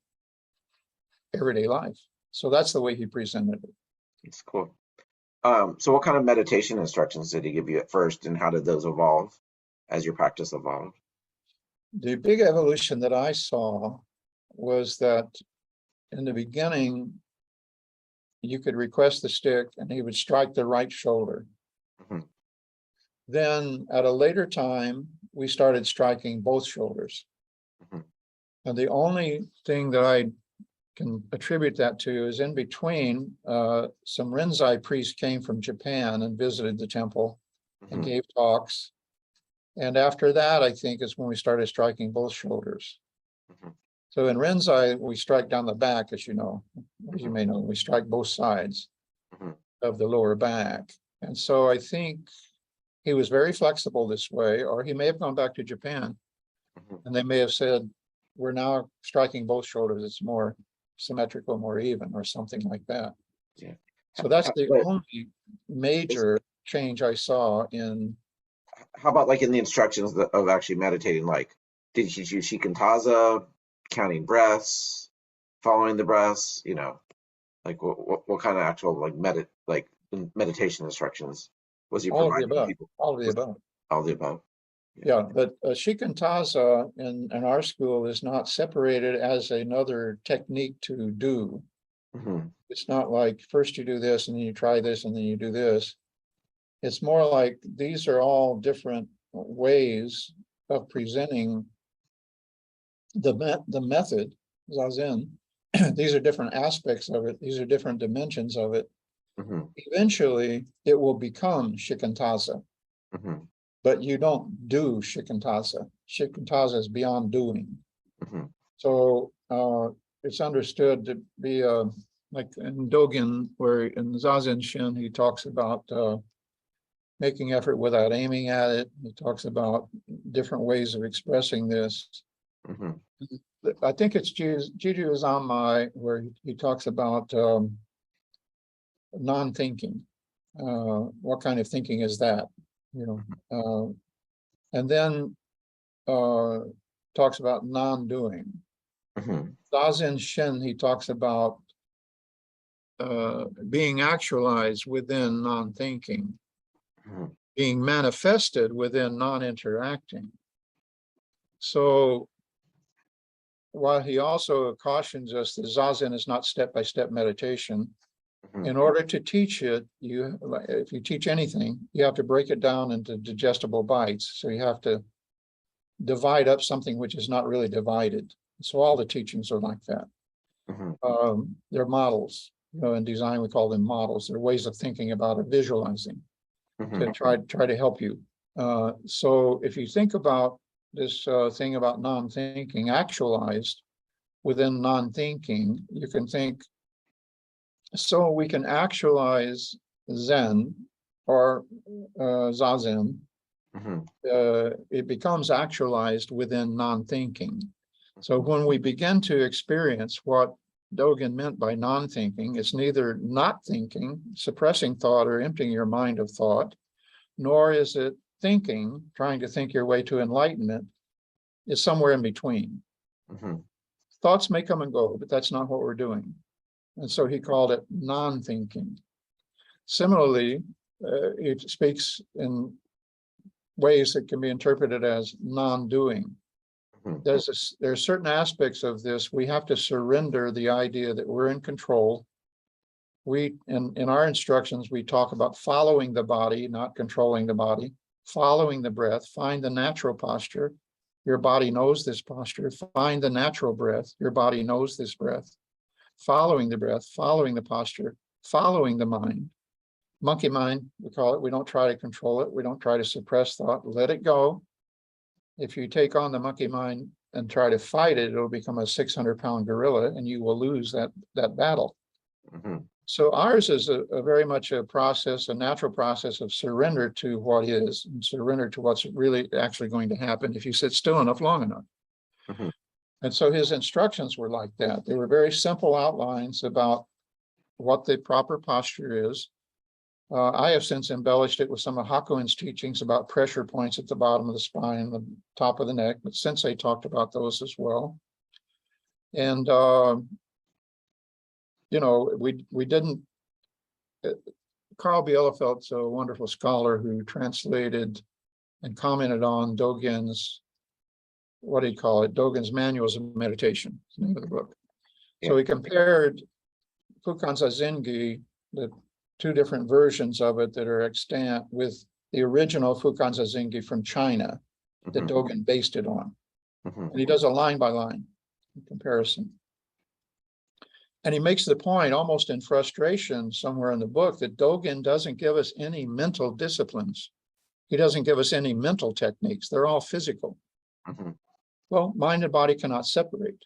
everyday life. So that's the way he presented it. It's cool. So what kind of meditation instructions did he give you at first, and how did those evolve as your practice evolved? The big evolution that I saw was that in the beginning, you could request the stick and he would strike the right shoulder. Then at a later time, we started striking both shoulders. Mhm. And the only thing that I can attribute that to is in between, some Rinzai priests came from Japan and visited the temple and Mhm. gave talks. And after that, I think is when we started striking both shoulders. Mhm. So in Rinzai, we strike down the back, as you know, as you Mhm. may know, we strike both sides Mhm. of the lower back. And so I think he was very flexible this way, or he may have gone back to Japan Mhm. and they may have said, we're now striking both shoulders. It's more symmetrical, more even, or something like that. Yeah. So that's the But only major change I saw in. how about like in the instructions of actually meditating? Like, did he use shikantaza, counting breaths, following the breaths? You know, like what kind of actual like meditation instructions was he All of the providing above, people? all of the Was above. all the above? Yeah, but shikantaza in our school is not separated as another technique to do. Hmm. It's not like first you do this and then you try this and then you do this. It's more like these are all different ways of presenting the method, Zazen. These are different aspects of it. These are different dimensions of it. Hmm. Eventually, it will become shikantaza, Hmm. but you don't do shikantaza. Shikantaza is beyond doing. Hmm. So it's understood to be like in Dogen, where in Zazen Shin, he talks about making effort without aiming at it. He talks about different ways of expressing this. Hmm. I think it's Juju Zanmai where he talks about non-thinking. What kind of thinking is that? You know, and then talks about non-doing. Hmm. Zazen Shin, he talks about being actualized within non-thinking, Hmm. being manifested within non-interacting. So while he also cautions us that Zazen is not step-by-step meditation, Hmm. in order to teach it, if you teach anything, you have to break it down into digestible bites. So you have to divide up something which is not really divided. So all the teachings are like that. Hmm. They're models. In design, we call them models. They're ways of thinking about it, visualizing to try to help you. So if you think about this thing about non-thinking actualized within non-thinking, you can think, so we can actualize Zen or Zazen. Hmm. It becomes actualized within non-thinking. So when we begin to experience what Dogen meant by non-thinking, it's neither not thinking, suppressing thought or emptying your mind of thought, nor is it thinking, trying to think your way to enlightenment. It's somewhere in between. Hmm. Thoughts may come and go, but that's not what we're doing. And so he called it non-thinking. Similarly, it speaks in ways that can be interpreted as non-doing. Hmm. There's certain aspects of this. We have to surrender the idea that we're in control. In our instructions, we talk about following the body, not controlling the body, following the breath, find the natural posture. Your body knows this posture. Find the natural breath. Your body knows this breath. Following the breath, following the posture, following the mind. Monkey mind, we call it. We don't try to control it. We don't try to suppress thought. Let it go. If you take on the monkey mind and try to fight it, it'll become a 600-pound gorilla and you will lose that battle. Hmm. So ours is a very much a process, a natural process of surrender to what is and surrender to what's really actually going to happen if you sit still enough, long enough. Hmm. And so his instructions were like that. They were very simple outlines about what the proper posture is. I have since embellished it with some of Hakuin's teachings about pressure points at the bottom of the spine, the top of the neck, but Sensei talked about those as well. And, we didn't, Carl Bielefeld's a wonderful scholar who translated and commented on Dogen's, what do you call it? Dogen's Manuals of Meditation, is the name of the book. Yeah. So he compared Fukan Zazengi, the two different versions of it that are extant, with the original Fukan Zazingi from China that Dogen based it on. And he does a line by line comparison. And he makes the point, almost in frustration somewhere in the book, that Dogen doesn't give us any mental disciplines. He doesn't give us any mental techniques. They're all physical. Well, mind and body cannot separate.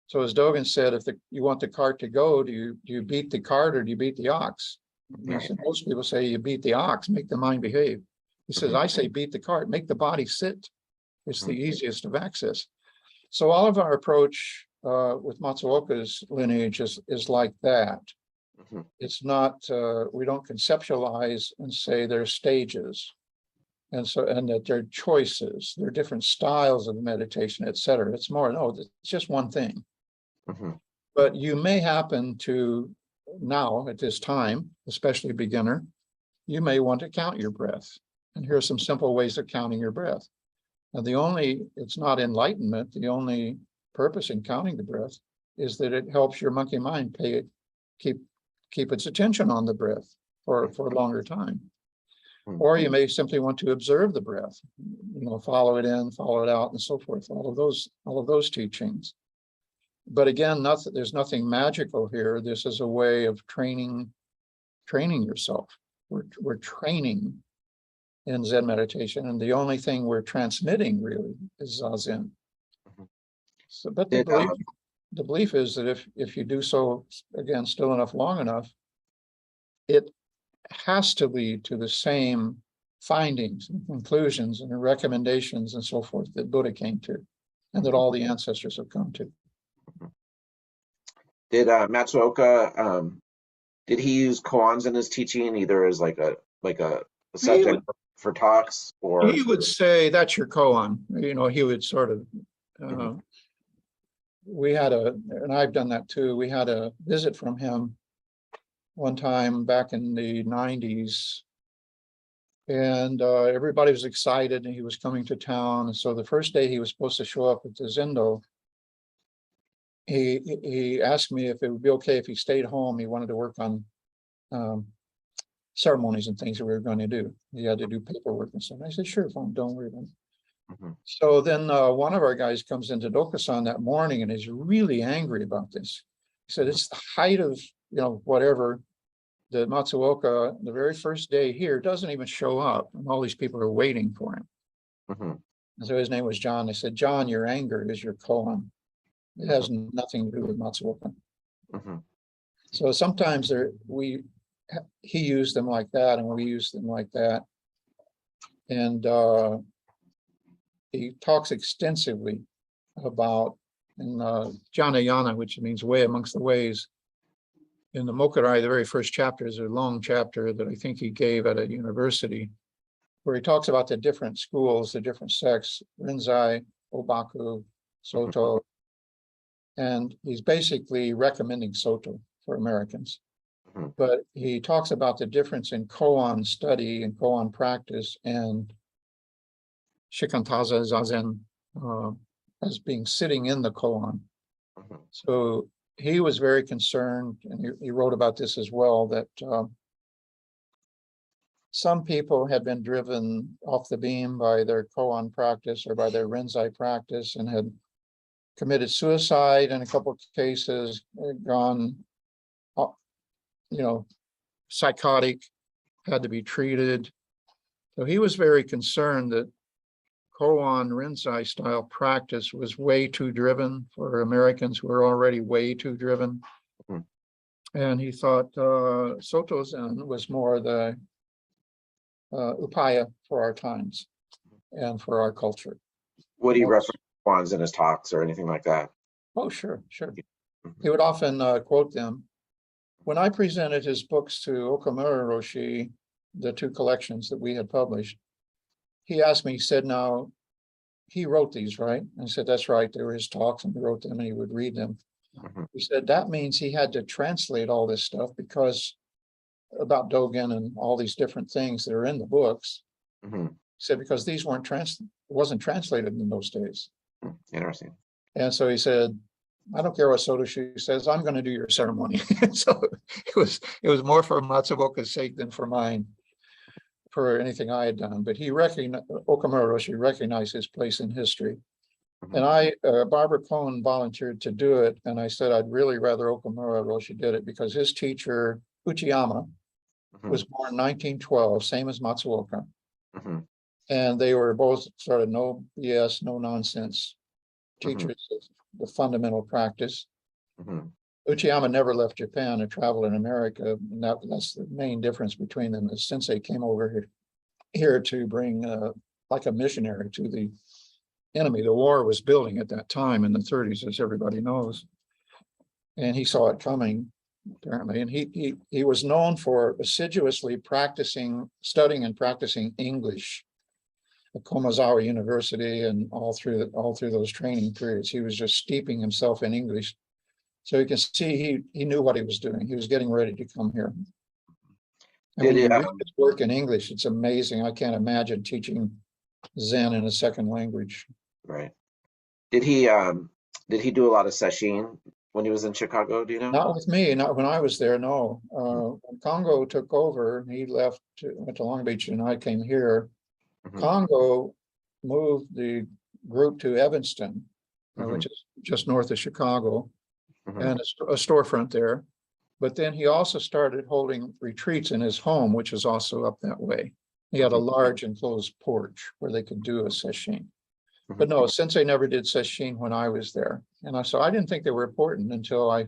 So as Dogen said, if you want the cart to go, do you beat the cart or do you beat the ox? He said, most people say you beat the ox, make the mind behave. He says, I say beat the cart, make the body sit. It's the easiest of access. So all of our approach with Matsuoka's lineage is like that. It's not, we don't conceptualize and say there's stages. And that there are choices, there are different styles of meditation, et cetera. It's more, no, it's just one thing. But you may happen to now at this time, especially beginner, you may want to count your breath. And here are some simple ways of counting your breath. Now it's not enlightenment. The only purpose in counting the breath is that it helps your monkey mind keep its attention on the breath for a longer time. Or you may simply want to observe the breath, follow it in, follow it out, and so forth. All of those teachings. But again, there's nothing magical here. This is a way of training yourself. We're training in Zen meditation, and the only thing we're transmitting really is Zazen. So, but the belief is that if you do so again still enough, long enough, it has to lead to the same findings and conclusions and recommendations and so forth that Buddha came to, and that all the ancestors have come to. Did Matsuoka, did he use koans in his teaching, either as like a subject for talks, or he would say that's your koan? He would sort of. We had and I've done that too. We had a visit from him one time back in the 90s, and everybody was excited, and he was coming to town. And so the first day he was supposed to show up at the Zendo, he asked me if it would be okay if he stayed home. He wanted to work on ceremonies and things that we were going to do. He had to do paperwork and stuff. I said, sure, fine, don't worry about it. So then one of our guys comes into Dokusan that morning and is really angry about this. He said, it's the height of, whatever, the Matsuoka, the very first day here, doesn't even show up. And all these people are waiting for him. And so his name was John. I said, John, your anger is your koan. It has nothing to do with Matsuoka. So sometimes he used them like that, and we used them like that. And he talks extensively about in Janayana, which means way amongst the ways. In the Mokurai, the very first chapter is a long chapter that I think he gave at a university, where he talks about the different schools, the different sects, Rinzai, Obaku, Soto, and he's basically recommending Soto for Americans. But he talks about the difference in koan study and koan practice and shikantaza zazen as being sitting in the koan. So he was very concerned, and he wrote about this as well, that some people had been driven off the beam by their koan practice or by their rinzai practice and had committed suicide in a couple of cases, gone, psychotic, had to be treated. So he was very concerned that koan rinzai style practice was way too driven for Americans who are already way too driven. And he thought Soto Zen was more the upaya for our times and for our culture. Would he reference koans in his talks or anything like that? Oh, sure. He would often quote them. When I presented his books to Okumura-Roshi, the two collections that we had published, he asked me, he said, now, he wrote these, right? And I said, that's right. They were his talks, and he wrote them, and he would read them. He said, that means he had to translate all this stuff because about Dogen and all these different things that are in the books. He said, because these wasn't translated in those days. Interesting. And so he said, I don't care what Sotoshi says, I'm going to do your ceremony. So it was more for Matsuoka's sake than for mine. for anything I had done, but Okumura-Roshi recognized his place in history. And Barbara Kohn volunteered to do it. And I said, I'd really rather Okumura-Roshi did it because his teacher, Uchiyama, was born in 1912, same as Matsuoka. And they were both sort of no BS, no nonsense teachers of the fundamental practice. Uchiyama never left Japan and traveled in America. And that's the main difference between them. The sensei came over here to bring like a missionary to the enemy. The war was building at that time in the 30s, as everybody knows. And he saw it coming, apparently. And he was known for assiduously studying and practicing English at Komazawa University and all through those training periods. He was just steeping himself in English. So you can see he knew what he was doing. He was getting ready to come here. And when you read his work in English, it's amazing. I can't imagine teaching Zen in a second language. Right. Did he do a lot of sesshin when he was in Chicago? Do you know? Not with me. Not when I was there. No. When Congo took over, he went to Long Beach, and I came here. Congo moved the group to Evanston, which is just north of Chicago, and a storefront there. But then he also started holding retreats in his home, which is also up that way. He had a large enclosed porch where they could do a sesshin. But no, Sensei never did sesshin when I was there. And so I didn't think they were important until I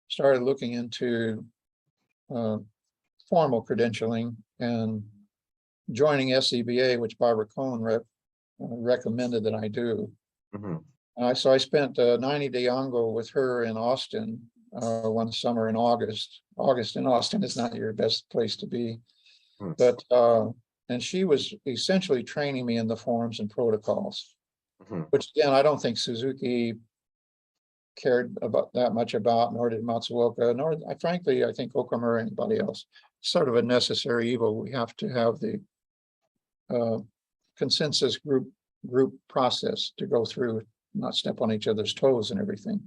started looking into formal credentialing and joining SEBA, which Barbara Kohn recommended that I do. So I spent a 90-day ongo with her in Austin one summer in August. August in Austin is not your best place to be. But and she was essentially training me in the forms and protocols, which again, I don't think Suzuki cared about that much about, nor did Matsuoka, nor frankly, I think Okumura or anybody else. It's sort of a necessary evil. We have to have the consensus group process to go through, not step on each other's toes and everything.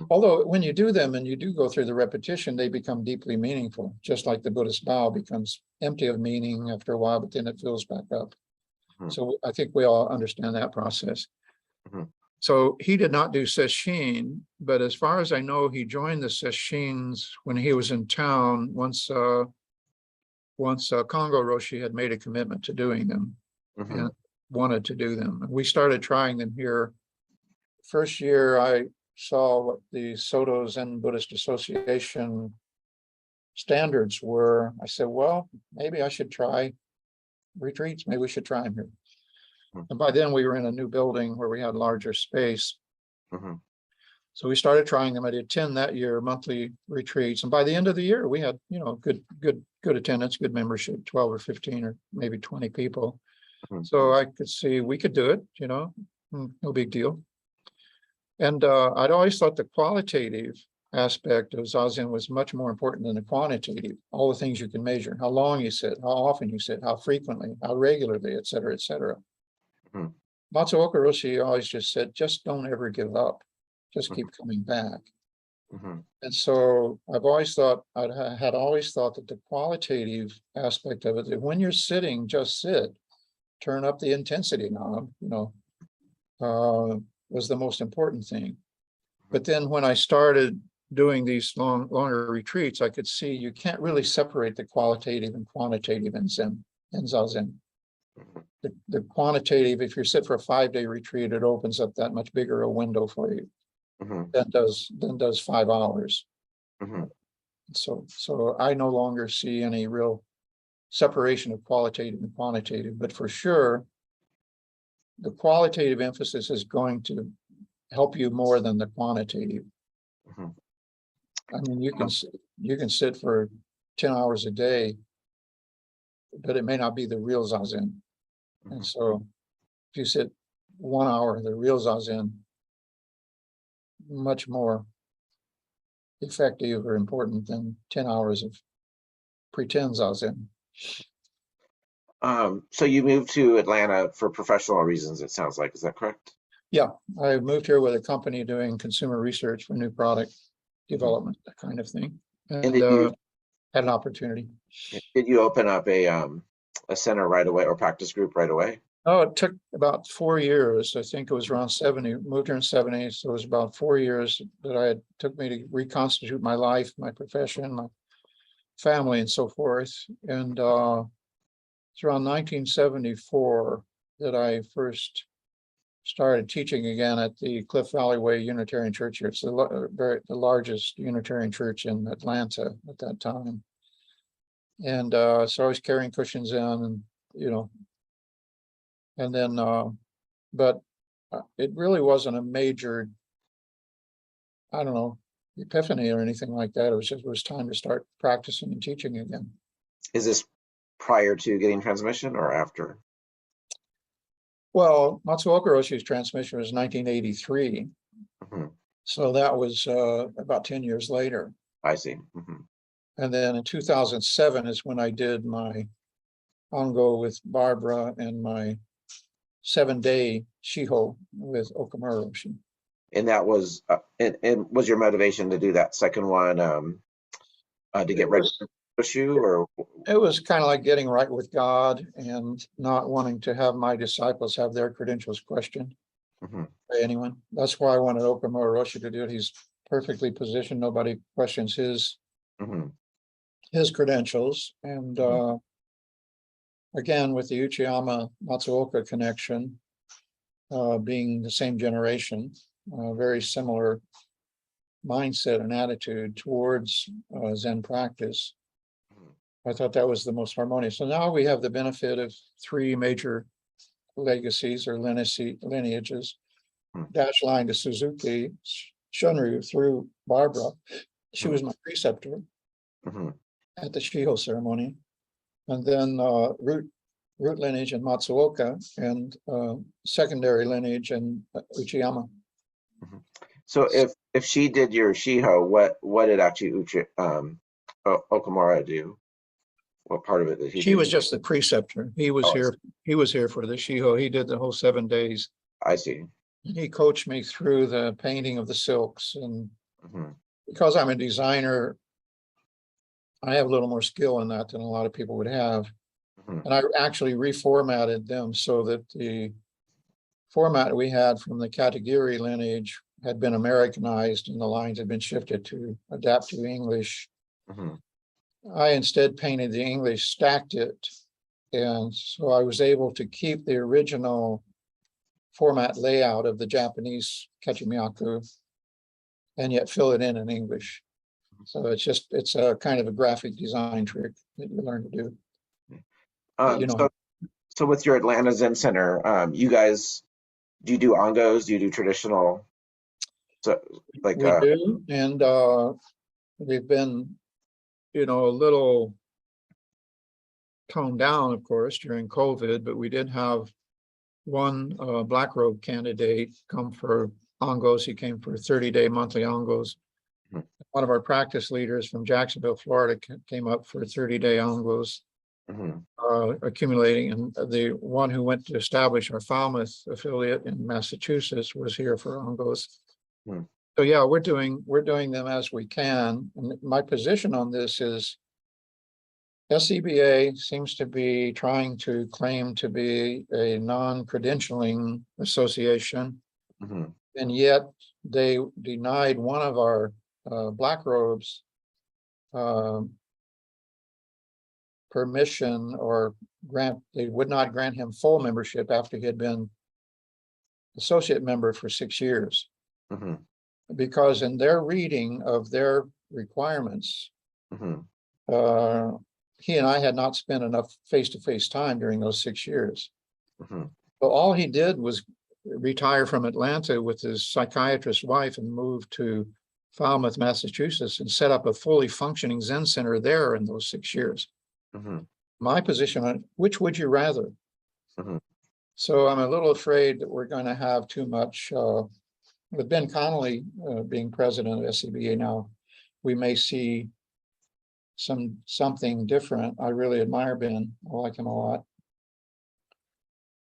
Although when you do them and you do go through the repetition, they become deeply meaningful, just like the Buddhist vow becomes empty of meaning after a while, but then it fills back up. So I think we all understand that process. So he did not do sesshin, but as far as I know, he joined the sesshins when he was in town once Congo Roshi had made a commitment to doing them and wanted to do them. And we started trying them here. First year I saw what the Soto Zen Buddhist Association standards were. I said, well, maybe I should try retreats. Maybe we should try them here. And by then we were in a new building where we had larger space. So we started trying them. I did 10 that year, monthly retreats. And by the end of the year, we had, good attendance, good membership, 12 or 15 or maybe 20 people. So I could see we could do it, no big deal. And I'd always thought the qualitative aspect of Zazen was much more important than the quantitative. All the things you can measure, how long you sit, how often you sit, how frequently, how regularly, et cetera, et cetera. Matsuoka-Roshi always just said, just don't ever give up. Just keep coming back. And so I've always thought, I had always thought that the qualitative aspect of it, that when you're sitting, just sit, turn up the intensity knob, was the most important thing. But then when I started doing these longer retreats, I could see you can't really separate the qualitative and quantitative in Zen and Zazen. The quantitative, if you sit for a 5-day retreat, it opens up that much bigger a window for you than does 5 hours. So I no longer see any real separation of qualitative and quantitative, but for sure, the qualitative emphasis is going to help you more than the quantitative. I mean, you can sit for 10 hours a day, but it may not be the real Zazen. And so if you sit 1 hour, the real Zazen, much more effective or important than 10 hours of pretend Zazen. So you moved to Atlanta for professional reasons, it sounds like. Is that correct? Yeah, I moved here with a company doing consumer research for new product development, that kind of thing. And did you had an opportunity. Did you open up a a center right away or practice group right away? Oh, it took about 4 years. I think it was around 70, moved here in 70. So it was about 4 years that took me to reconstitute my life, my profession, my family, and so forth. And it's around 1974 that I first started teaching again at the Cliff Valley Way Unitarian Church here. It's the largest Unitarian church in Atlanta at that time. And so I was carrying cushions in, and and then, but it really wasn't a major, I don't know, epiphany or anything like that. It was time to start practicing and teaching again. Is this prior to getting transmission or after? Well, Matsuoka-Roshi's transmission was 1983. Mm-hmm. So that was about 10 years later. I see. Mm-hmm. And then in 2007 is when I did my Ongo with Barbara and my 7-day Shiho with Okumura-Roshi. And that was, and was your motivation to do that second one to get ready for Shushu, or? It was kind of like getting right with God and not wanting to have my disciples have their credentials questioned Mm-hmm. by anyone. That's why I wanted Okumura-Roshi to do it. He's perfectly positioned. Nobody questions his credentials. And again, with the Uchiyama Matsuoka connection, being the same generation, very similar mindset and attitude towards Zen practice. I thought that was the most harmonious. So now we have the benefit of 3 major legacies or lineages, dash line to Suzuki, Shunryu through Barbara. She was my preceptor at the Shiho ceremony. And then root lineage in Matsuoka, and secondary lineage in Uchiyama. So if she did your Shiho, what did actually Okumura do? What part of it did he do? She was just the preceptor. He was here. He was here for the Shiho. He did the whole 7 days. I see. He coached me through the painting of the silks, and because I'm a designer, I have a little more skill in that than a lot of people would have. And I actually reformatted them so that the format we had from the Katagiri lineage had been Americanized and the lines had been shifted to adapt to English. I instead painted the English, stacked it, and so I was able to keep the original format layout of the Japanese Kachimiyaku and yet fill it in English. So it's a kind of a graphic design trick that you learn to do. So with your Atlanta Zen Center, you guys, do you do Ongos? Do you do traditional? So like we do, and we've been, a little toned down, of course, during COVID, but we did have one black robe candidate come for Ongos. He came for 30-day monthly Ongos. One of our practice leaders from Jacksonville, Florida, came up for 30-day Ongos. Accumulating, and the one who went to establish our Falmouth affiliate in Massachusetts was here for Ongos. So yeah, we're doing them as we can. And my position on this is SCBA seems to be trying to claim to be a non-credentialing association, and yet they denied one of our black robes permission, or they would not grant him full membership after he had been associate member for 6 years. Because in their reading of their requirements, he and I had not spent enough face-to-face time during those 6 years. So all he did was retire from Atlanta with his psychiatrist wife and move to Falmouth, Massachusetts, and set up a fully functioning Zen center there in those 6 years. My position on which would you rather? So I'm a little afraid that we're going to have too much. With Ben Connolly being president of SCBA now, we may see something different. I really admire Ben. I like him a lot.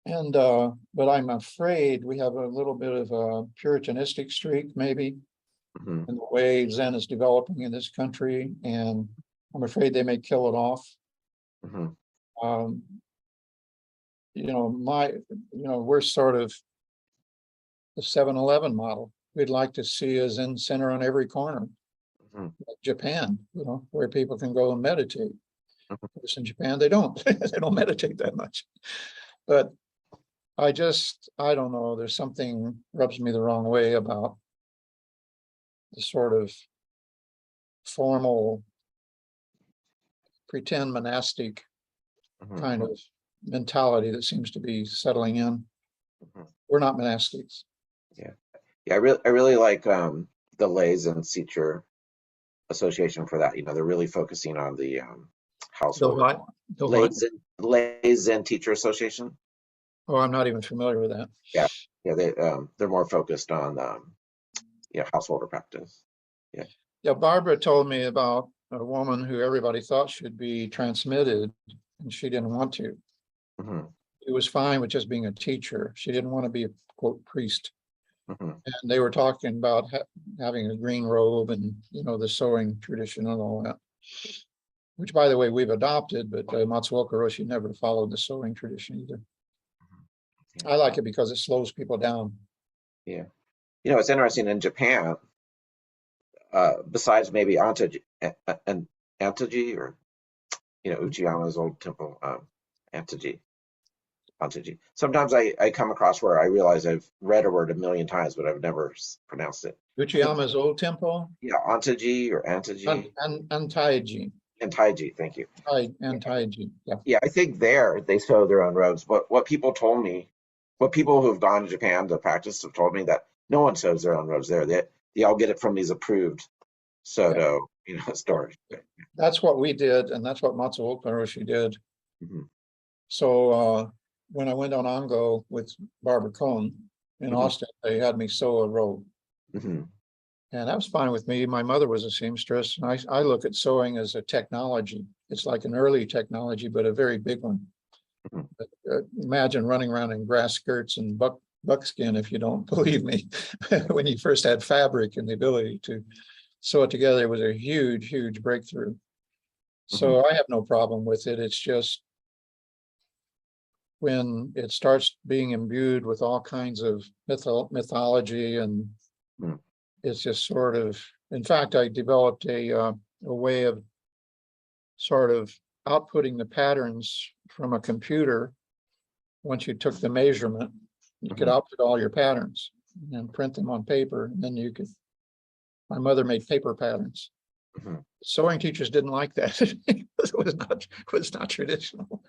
And but I'm afraid we have a little bit of a puritanistic streak, maybe, in the way Zen is developing in this country, and I'm afraid they may kill it off. we're sort of the 7-Eleven model. We'd like to see a Zen center on every corner, Mhm. like Japan, where people can go and meditate. Mhm. Of course, in Japan, they don't. They don't meditate that much. But I don't know. There's something rubs me the wrong way about the sort of formal, pretend monastic Mhm. kind of mentality that seems to be settling in. Mhm. We're not monastics. Yeah. Yeah, I really like the Lay Zen Teacher Association for that. They're really focusing on the The household. what? The what? Lay Zen Teacher Association. Oh, I'm not even familiar with that. Yeah, yeah, they're more focused on householder practice. Yeah. Yeah, Barbara told me about a woman who everybody thought should be transmitted, and she didn't want to. Hmm. It was fine with just being a teacher. She didn't want to be a quote priest. Hmm. And they were talking about having a green robe and the sewing tradition and all that, which, by the way, we've adopted, but Matsuoka-Roshi never followed the sewing tradition either. Yeah. I like it because it slows people down. Yeah. It's interesting in Japan, besides maybe Antaji or Uchiyama's old temple, Antaji. Sometimes I come across where I realize I've read a word a million times, but I've never pronounced it. Uchiyama's old temple? Yeah, Antaji or Antaji. Antaiji. Antaiji, thank you. Antaiji, yeah. Yeah, I think there they sew their own robes. But what people told me, what people who've gone to Japan to practice have told me that no one sews their own robes there. They all get it from these approved Soto, stores. That's what we did, and that's what Matsuoka-Roshi did. Mm-hmm. So when I went on Ongo with Barbara Kohn in Mhm. Austin, they had me sew a robe. Mm-hmm. And that was fine with me. My mother was a seamstress, and I look at sewing as a technology. It's like an early technology, but a very big one. Mhm. Imagine running around in grass skirts and buckskin, if you don't believe me. When you first had fabric and the ability to sew it together, it was a huge, huge breakthrough. So I have no problem with it. It's just when it starts being imbued with all kinds of mythology, and Mhm. it's just sort of, in fact, I developed a way of sort of outputting the patterns from a computer. Once you took the measurement, you could Mhm. output all your patterns and print them on paper, and then you could. My mother made paper patterns. Mhm. Sewing teachers didn't like that. It was not traditional.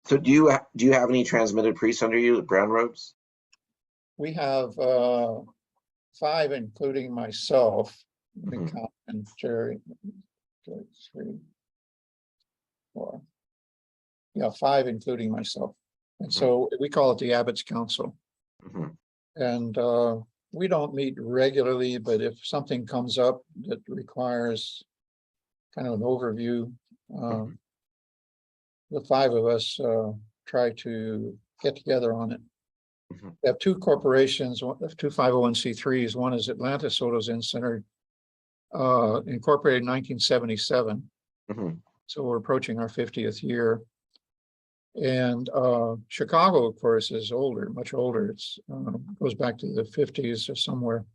So do you have any transmitted priests under you, brown robes? We have 5, including myself. Let me Mhm. count. And Jerry, 2, 3, 4. Yeah, 5, including myself. And so we call it the Abbott's Council. Mhm. And we don't meet regularly, but if something comes up that requires kind of an overview, Mhm. the 5 of us try to get together on it. Mhm. We have 2 corporations, 2 501c3s. One is Atlanta Soto Zen Center, incorporated in 1977. Mhm. So we're approaching our 50th year. And Chicago, of course, is older, much older. It's goes back to the 50s or somewhere.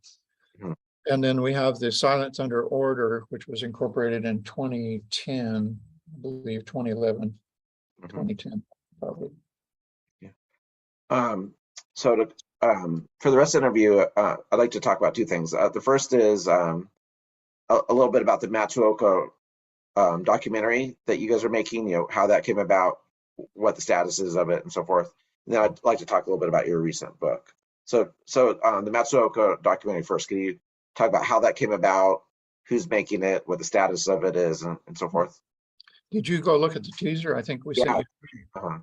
Mhm. And then we have the Silent Thunder Order, which was incorporated in 2010, I believe 2011, Mhm. 2010, probably. Yeah. So for the rest of the interview, I'd like to talk about 2 things. The first is a little bit about the Matsuoka documentary that you guys are making, how that came about, what the status is of it, and so forth. And then I'd like to talk a little bit about your recent book. So the Matsuoka documentary first, can you talk about how that came about, who's making it, what the status of it is, and so forth? Did you go look at the teaser? I think we sent Yeah. you. Uh-huh.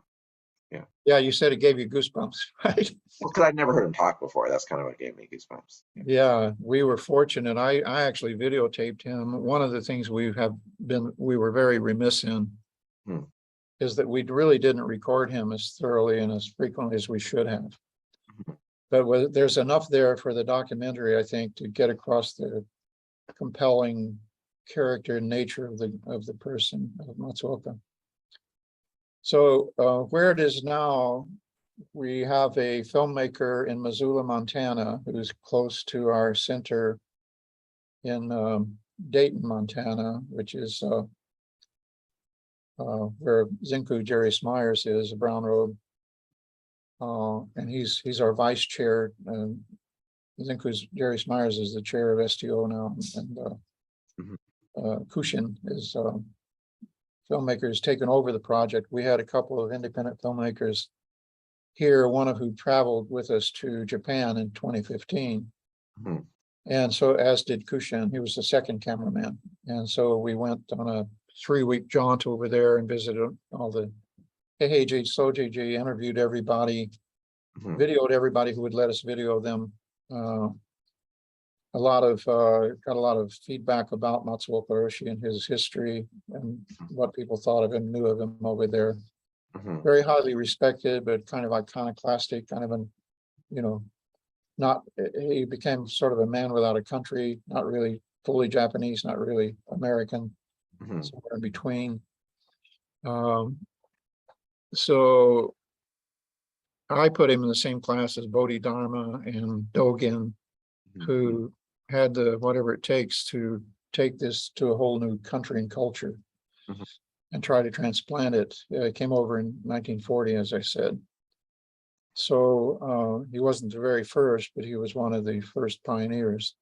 Yeah, you said it gave you goosebumps, right? Well, because I'd never heard him talk before. That's kind of what gave me goosebumps. Yeah, we were fortunate. I actually videotaped him. One of the things we were very remiss in Hmm. is that we really didn't record him as thoroughly and as frequently as we should have. But there's enough there for the documentary, I think, to get across the compelling character and nature of the person of Matsuoka. So where it is now, we have a filmmaker in Missoula, Montana, who's close to our center in Dayton, Montana, which is where Zinku Jerry Smyers is, Brown Road. And he's our vice chair. Zinku's Jerry Smyers is the chair of STO now, and Kushin is filmmaker has taken over the project. We had a couple of independent filmmakers here, one of who traveled with us to Japan in 2015. And so as did Kushin, he was the second cameraman. And so we went on a 3-week jaunt over there and visited all the Heihei Soji, interviewed everybody, videoed everybody who would let us video them. Got a lot of feedback about Matsuoka-Roshi and his history and what people thought of him, knew of him over there. Very highly respected, but kind of iconoclastic, kind of an, he became sort of a man without a country, not really fully Japanese, not really American, somewhere in between. So I put him in the same class as Bodhidharma and Dogen, who had the whatever it takes to take this to a whole new country and culture and try to transplant it. It came over in 1940, as I said. So he wasn't the very first, but he was one of the first pioneers.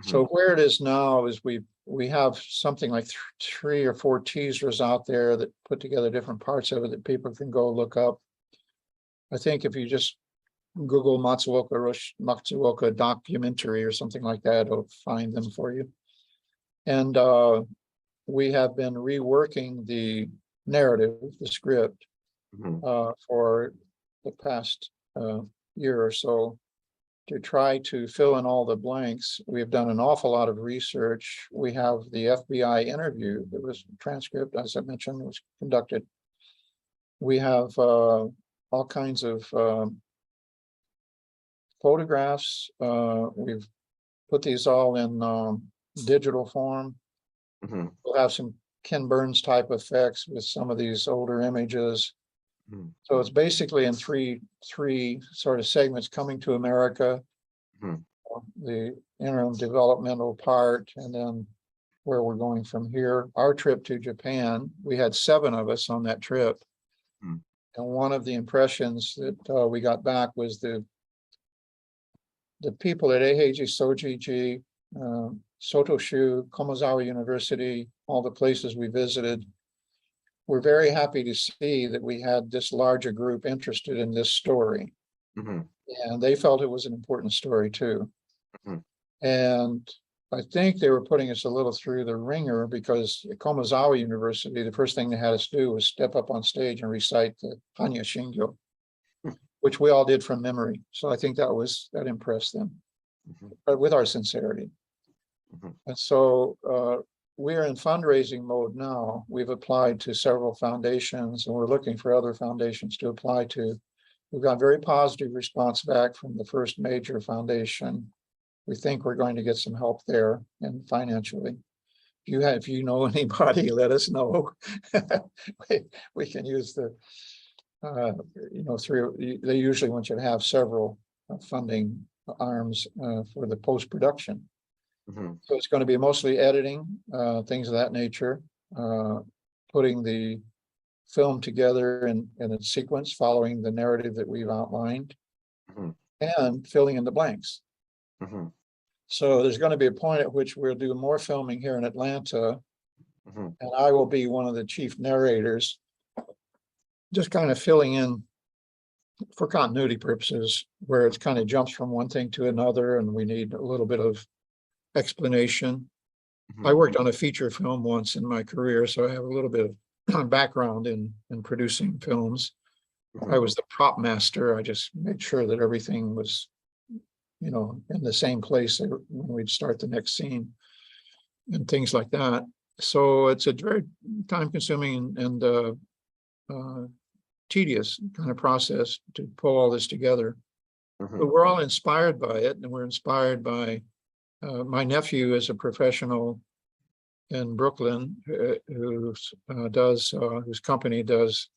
So where it is now is we have something like 3 or 4 teasers out there that put together different parts of it that people can go look up. I think if you just Google Matsuoka documentary or something like that, it'll find them for you. And we have been reworking the narrative, the script, for the past year or so to try to fill in all the blanks. We've done an awful lot of research. We have the FBI interview that was transcript, as I mentioned, was conducted. We have all kinds of photographs. We've put these all in digital form. We'll have some Ken Burns type effects with some of these older images. So it's basically in three sort of segments: coming to America, the interim developmental part, and then where we're going from here. Our trip to Japan, we had 7 of us on that trip. And one of the impressions that we got back was the people at Eiheiji Soji, Sotoshu, Komazawa University, all the places we visited. We're very happy to see that we had this larger group interested in this story. And they felt it was an important story too. And I think they were putting us a little through the ringer because at Komazawa University, the first thing they had us do was step up on stage and recite the Hanya Shingyo, which we all did from memory. So I think that impressed them, but with our sincerity. And so we're in fundraising mode now. We've applied to several foundations and we're looking for other foundations to apply to. We've got very positive response back from the first major foundation. We think we're going to get some help there and financially. If you know anybody, let us know. we can use the, they usually want you to have several funding arms for the post-production. So it's going to be mostly editing, things of that nature, putting the film together in a sequence, following the narrative that we've outlined, and filling in the blanks. So there's going to be a point at which we'll do more filming here in Atlanta, and I will be one of the chief narrators, just kind of filling in for continuity purposes, where it kind of jumps from one thing to another, and we need a little bit of explanation. I worked on a feature film once in my career, so I have a little bit of background in producing films. I was the prop master. I just made sure that everything was, in the same place when we'd start the next scene and things like that. So it's a very time-consuming and tedious kind of process to pull all this together. But we're all inspired by it, and we're inspired by my nephew is a professional in Brooklyn whose company does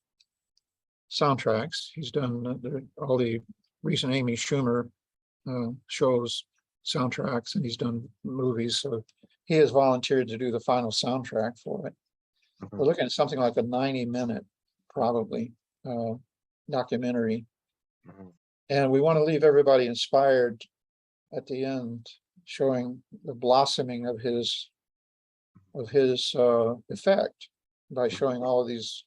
soundtracks. He's done all the recent Amy Schumer shows soundtracks, and he's done movies. So he has volunteered to do the final soundtrack for it. We're looking at something like a 90-minute, probably, documentary. And we want to leave everybody inspired at the end, showing the blossoming of his effect by showing all of these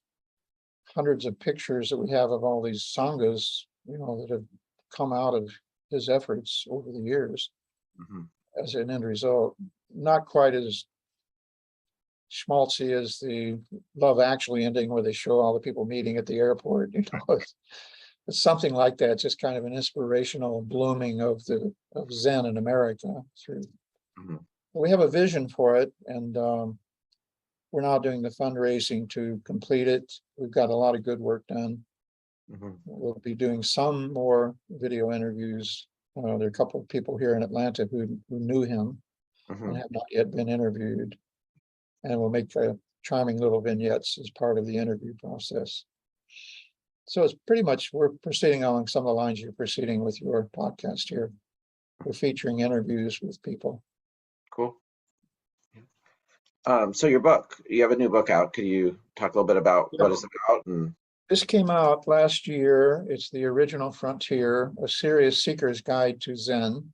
hundreds of pictures that we have of all these sanghas, that have come out of his efforts over the years as an end result. Not quite as schmaltzy as the Love Actually ending where they show all the people meeting at the airport. It's something like that, just kind of an inspirational blooming of Zen in America. We have a vision for it, and we're now doing the fundraising to complete it. We've got a lot of good work done. We'll be doing some more video interviews. There are a couple of people here in Atlanta who knew him and have not yet been interviewed. And we'll make charming little vignettes as part of the interview process. So it's pretty much, we're proceeding along some of the lines you're proceeding with your podcast here. We're featuring interviews with people. Cool. So your book, you have a new book out. Could you talk a little bit about what it's about? This came out last year. It's The Original Frontier, a serious seeker's guide to Zen.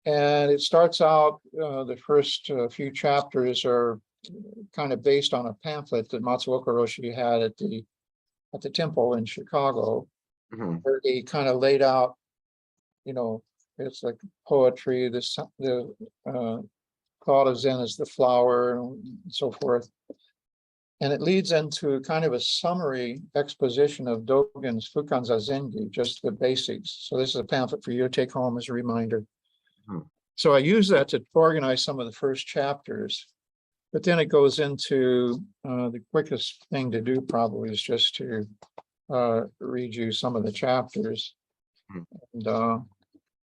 And it starts out, the first few chapters are kind of based on a pamphlet that Matsuoka-Roshi had at the temple in Chicago, where he kind of laid out, it's like poetry, the thought of Zen as the flower and so forth. And it leads into kind of a summary exposition of Dogen's Fukan Zazengi, just the basics. So this is a pamphlet for you to take home as a reminder. So I use that to organize some of the first chapters, but then it goes into the quickest thing to do probably is just to read you some of the chapters. And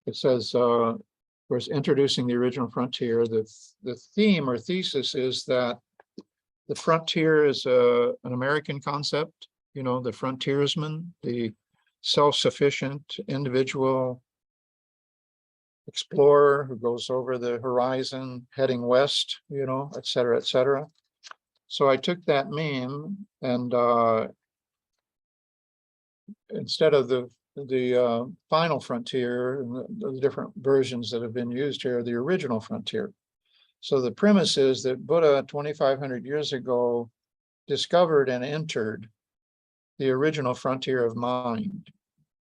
it says, of course, introducing the original frontier. The theme or thesis is that the frontier is an American concept, the frontiersman, the self-sufficient individual explorer who goes over the horizon heading west, et cetera, et cetera. So I took that meme and instead of the final frontier and the different versions that have been used here, the original frontier. So the premise is that Buddha 2,500 years ago discovered and entered the original frontier of mind.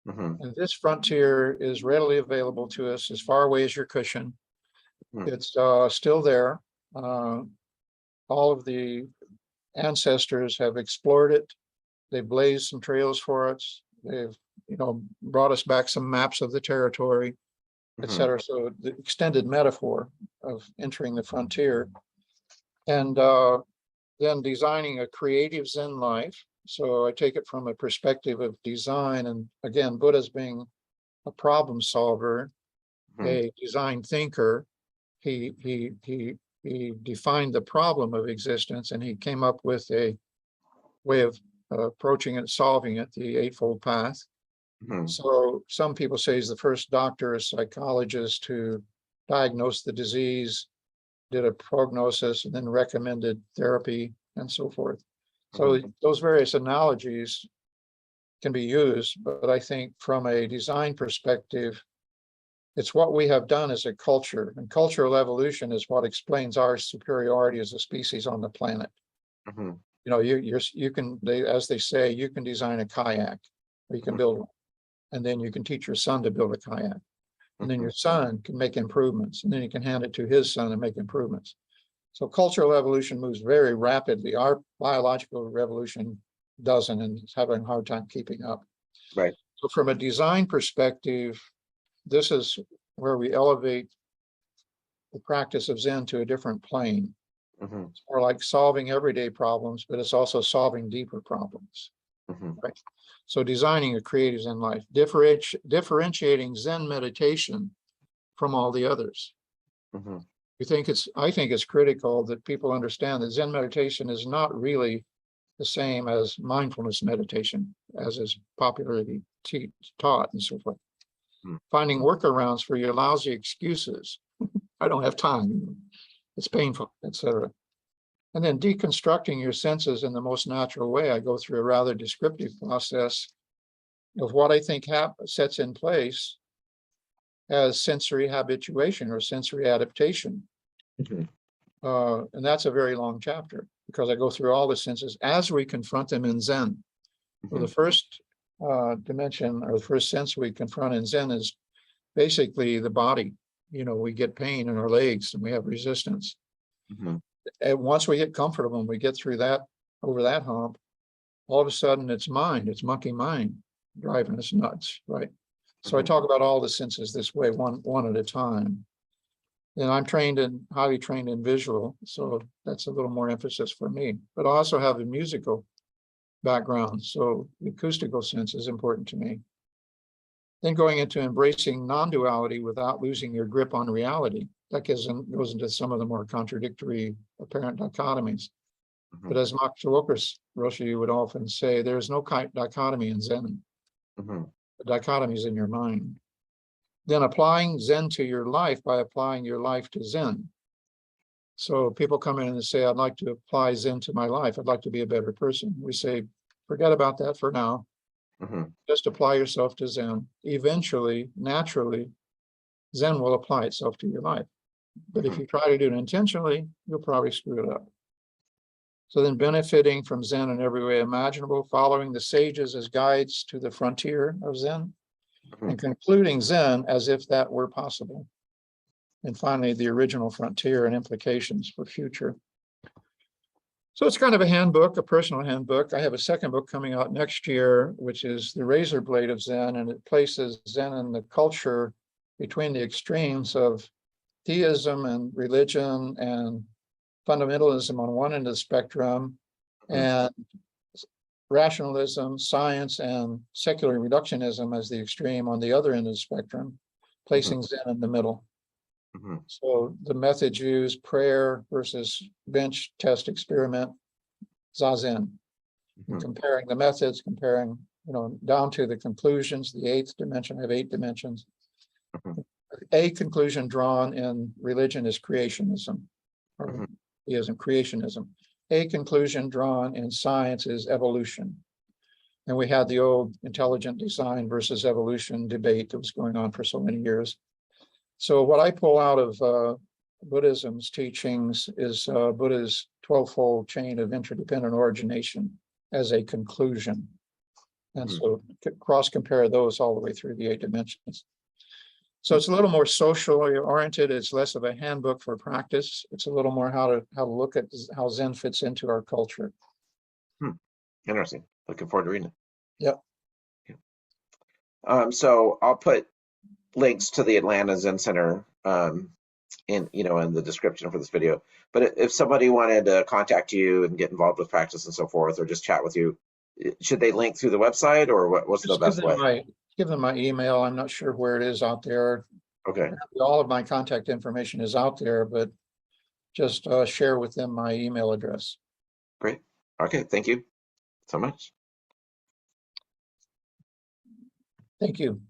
And this frontier is readily available to us as far away as your cushion. It's still there. All of the ancestors have explored it. They've blazed some trails for us. They've, brought us back some maps of the territory, et cetera. So the extended metaphor of entering the frontier. And then designing a creative Zen life. So I take it from a perspective of design. And again, Buddha's being a problem solver, a design thinker. He defined the problem of existence, and he came up with a way of approaching it, solving it, the Eightfold Path. So some people say he's the first doctor or psychologist to diagnose the disease, did a prognosis, and then recommended therapy and so forth. So those various analogies can be used, but I think from a design perspective, it's what we have done as a culture, and cultural evolution is what explains our superiority as a species on the planet. You can, as they say, you can design a kayak, or you can build one, and then you can teach your son to build a kayak, and then your son can make improvements, and then you can hand it to his son and make improvements. So cultural evolution moves very rapidly. Our biological revolution doesn't, and it's having a hard time keeping up. Right. So from a design perspective, this is where we elevate the practice of Zen to a different plane. It's more like solving everyday problems, but it's also solving deeper problems. Right. So designing a creative Zen life, differentiating Zen meditation from all the others. I think it's critical that people understand that Zen meditation is not really the same as mindfulness meditation, as is popularly taught and so forth. Finding workarounds for your lousy excuses. I don't have time, it's painful, etc. And then deconstructing your senses in the most natural way. I go through a rather descriptive process of what I think sets in place as sensory habituation or sensory adaptation. And that's a very long chapter, because I go through all the senses as we confront them in Zen. So the first dimension, or the first sense we confront in Zen, is basically the body. We get pain in our legs and we have resistance. And once we get comfortable and we get through that, over that hump, all of a sudden it's monkey mind driving us nuts, right? So I talk about all the senses this way, one at a time. And I'm highly trained in visual, so that's a little more emphasis for me. But I also have a musical background, so the acoustical sense is important to me. Then going into embracing non-duality without losing your grip on reality. That goes into some of the more contradictory apparent dichotomies. But as Matsuoka-Roshi would often say, there's no dichotomy in Zen. The dichotomy is in your mind. Then applying Zen to your life by applying your life to Zen. So people come in and say, I'd like to apply Zen to my life. I'd like to be a better person. We say, forget about that for now. Just apply yourself to Zen. Eventually, naturally, Zen will apply itself to your life. But if you try to do it intentionally, you'll probably screw it up. So then benefiting from Zen in every way imaginable, following the sages as guides to the frontier of Zen, and concluding Zen as if that were possible. And finally, the original frontier and implications for future. So it's kind of a handbook, a personal handbook. I have a second book coming out next year, which is The Razor Blade of Zen, and it places Zen in the culture between the extremes of theism and religion and fundamentalism on one end of the spectrum, and rationalism, science, and secular reductionism as the extreme on the other end of the spectrum, placing Zen in the middle. So the methods used: prayer versus bench test experiment, Zazen. Comparing the methods, comparing, down to the conclusions, the eighth dimension. I have 8 dimensions. A conclusion drawn in religion is creationism, or theism, creationism. A conclusion drawn in science is evolution. And we had the old intelligent design versus evolution debate that was going on for so many years. So what I pull out of Buddhism's teachings is Buddha's 12-fold chain of interdependent origination as a conclusion. And so cross-compare those all the way through the 8 dimensions. So it's a little more socially oriented. It's less of a handbook for practice. It's a little more how to look at how Zen fits into our culture. Interesting. Looking forward to reading it. Yep. So I'll put links to the Atlanta Zen Center in the description for this video. But if somebody wanted to contact you and get involved with practice and so forth, or just chat with you, should they link through the website, or what's the best way? Give them my email. I'm not sure where it is out there. Okay. All of my contact information is out there, but just share with them my email address. Great. Okay. Thank you so much. Thank you.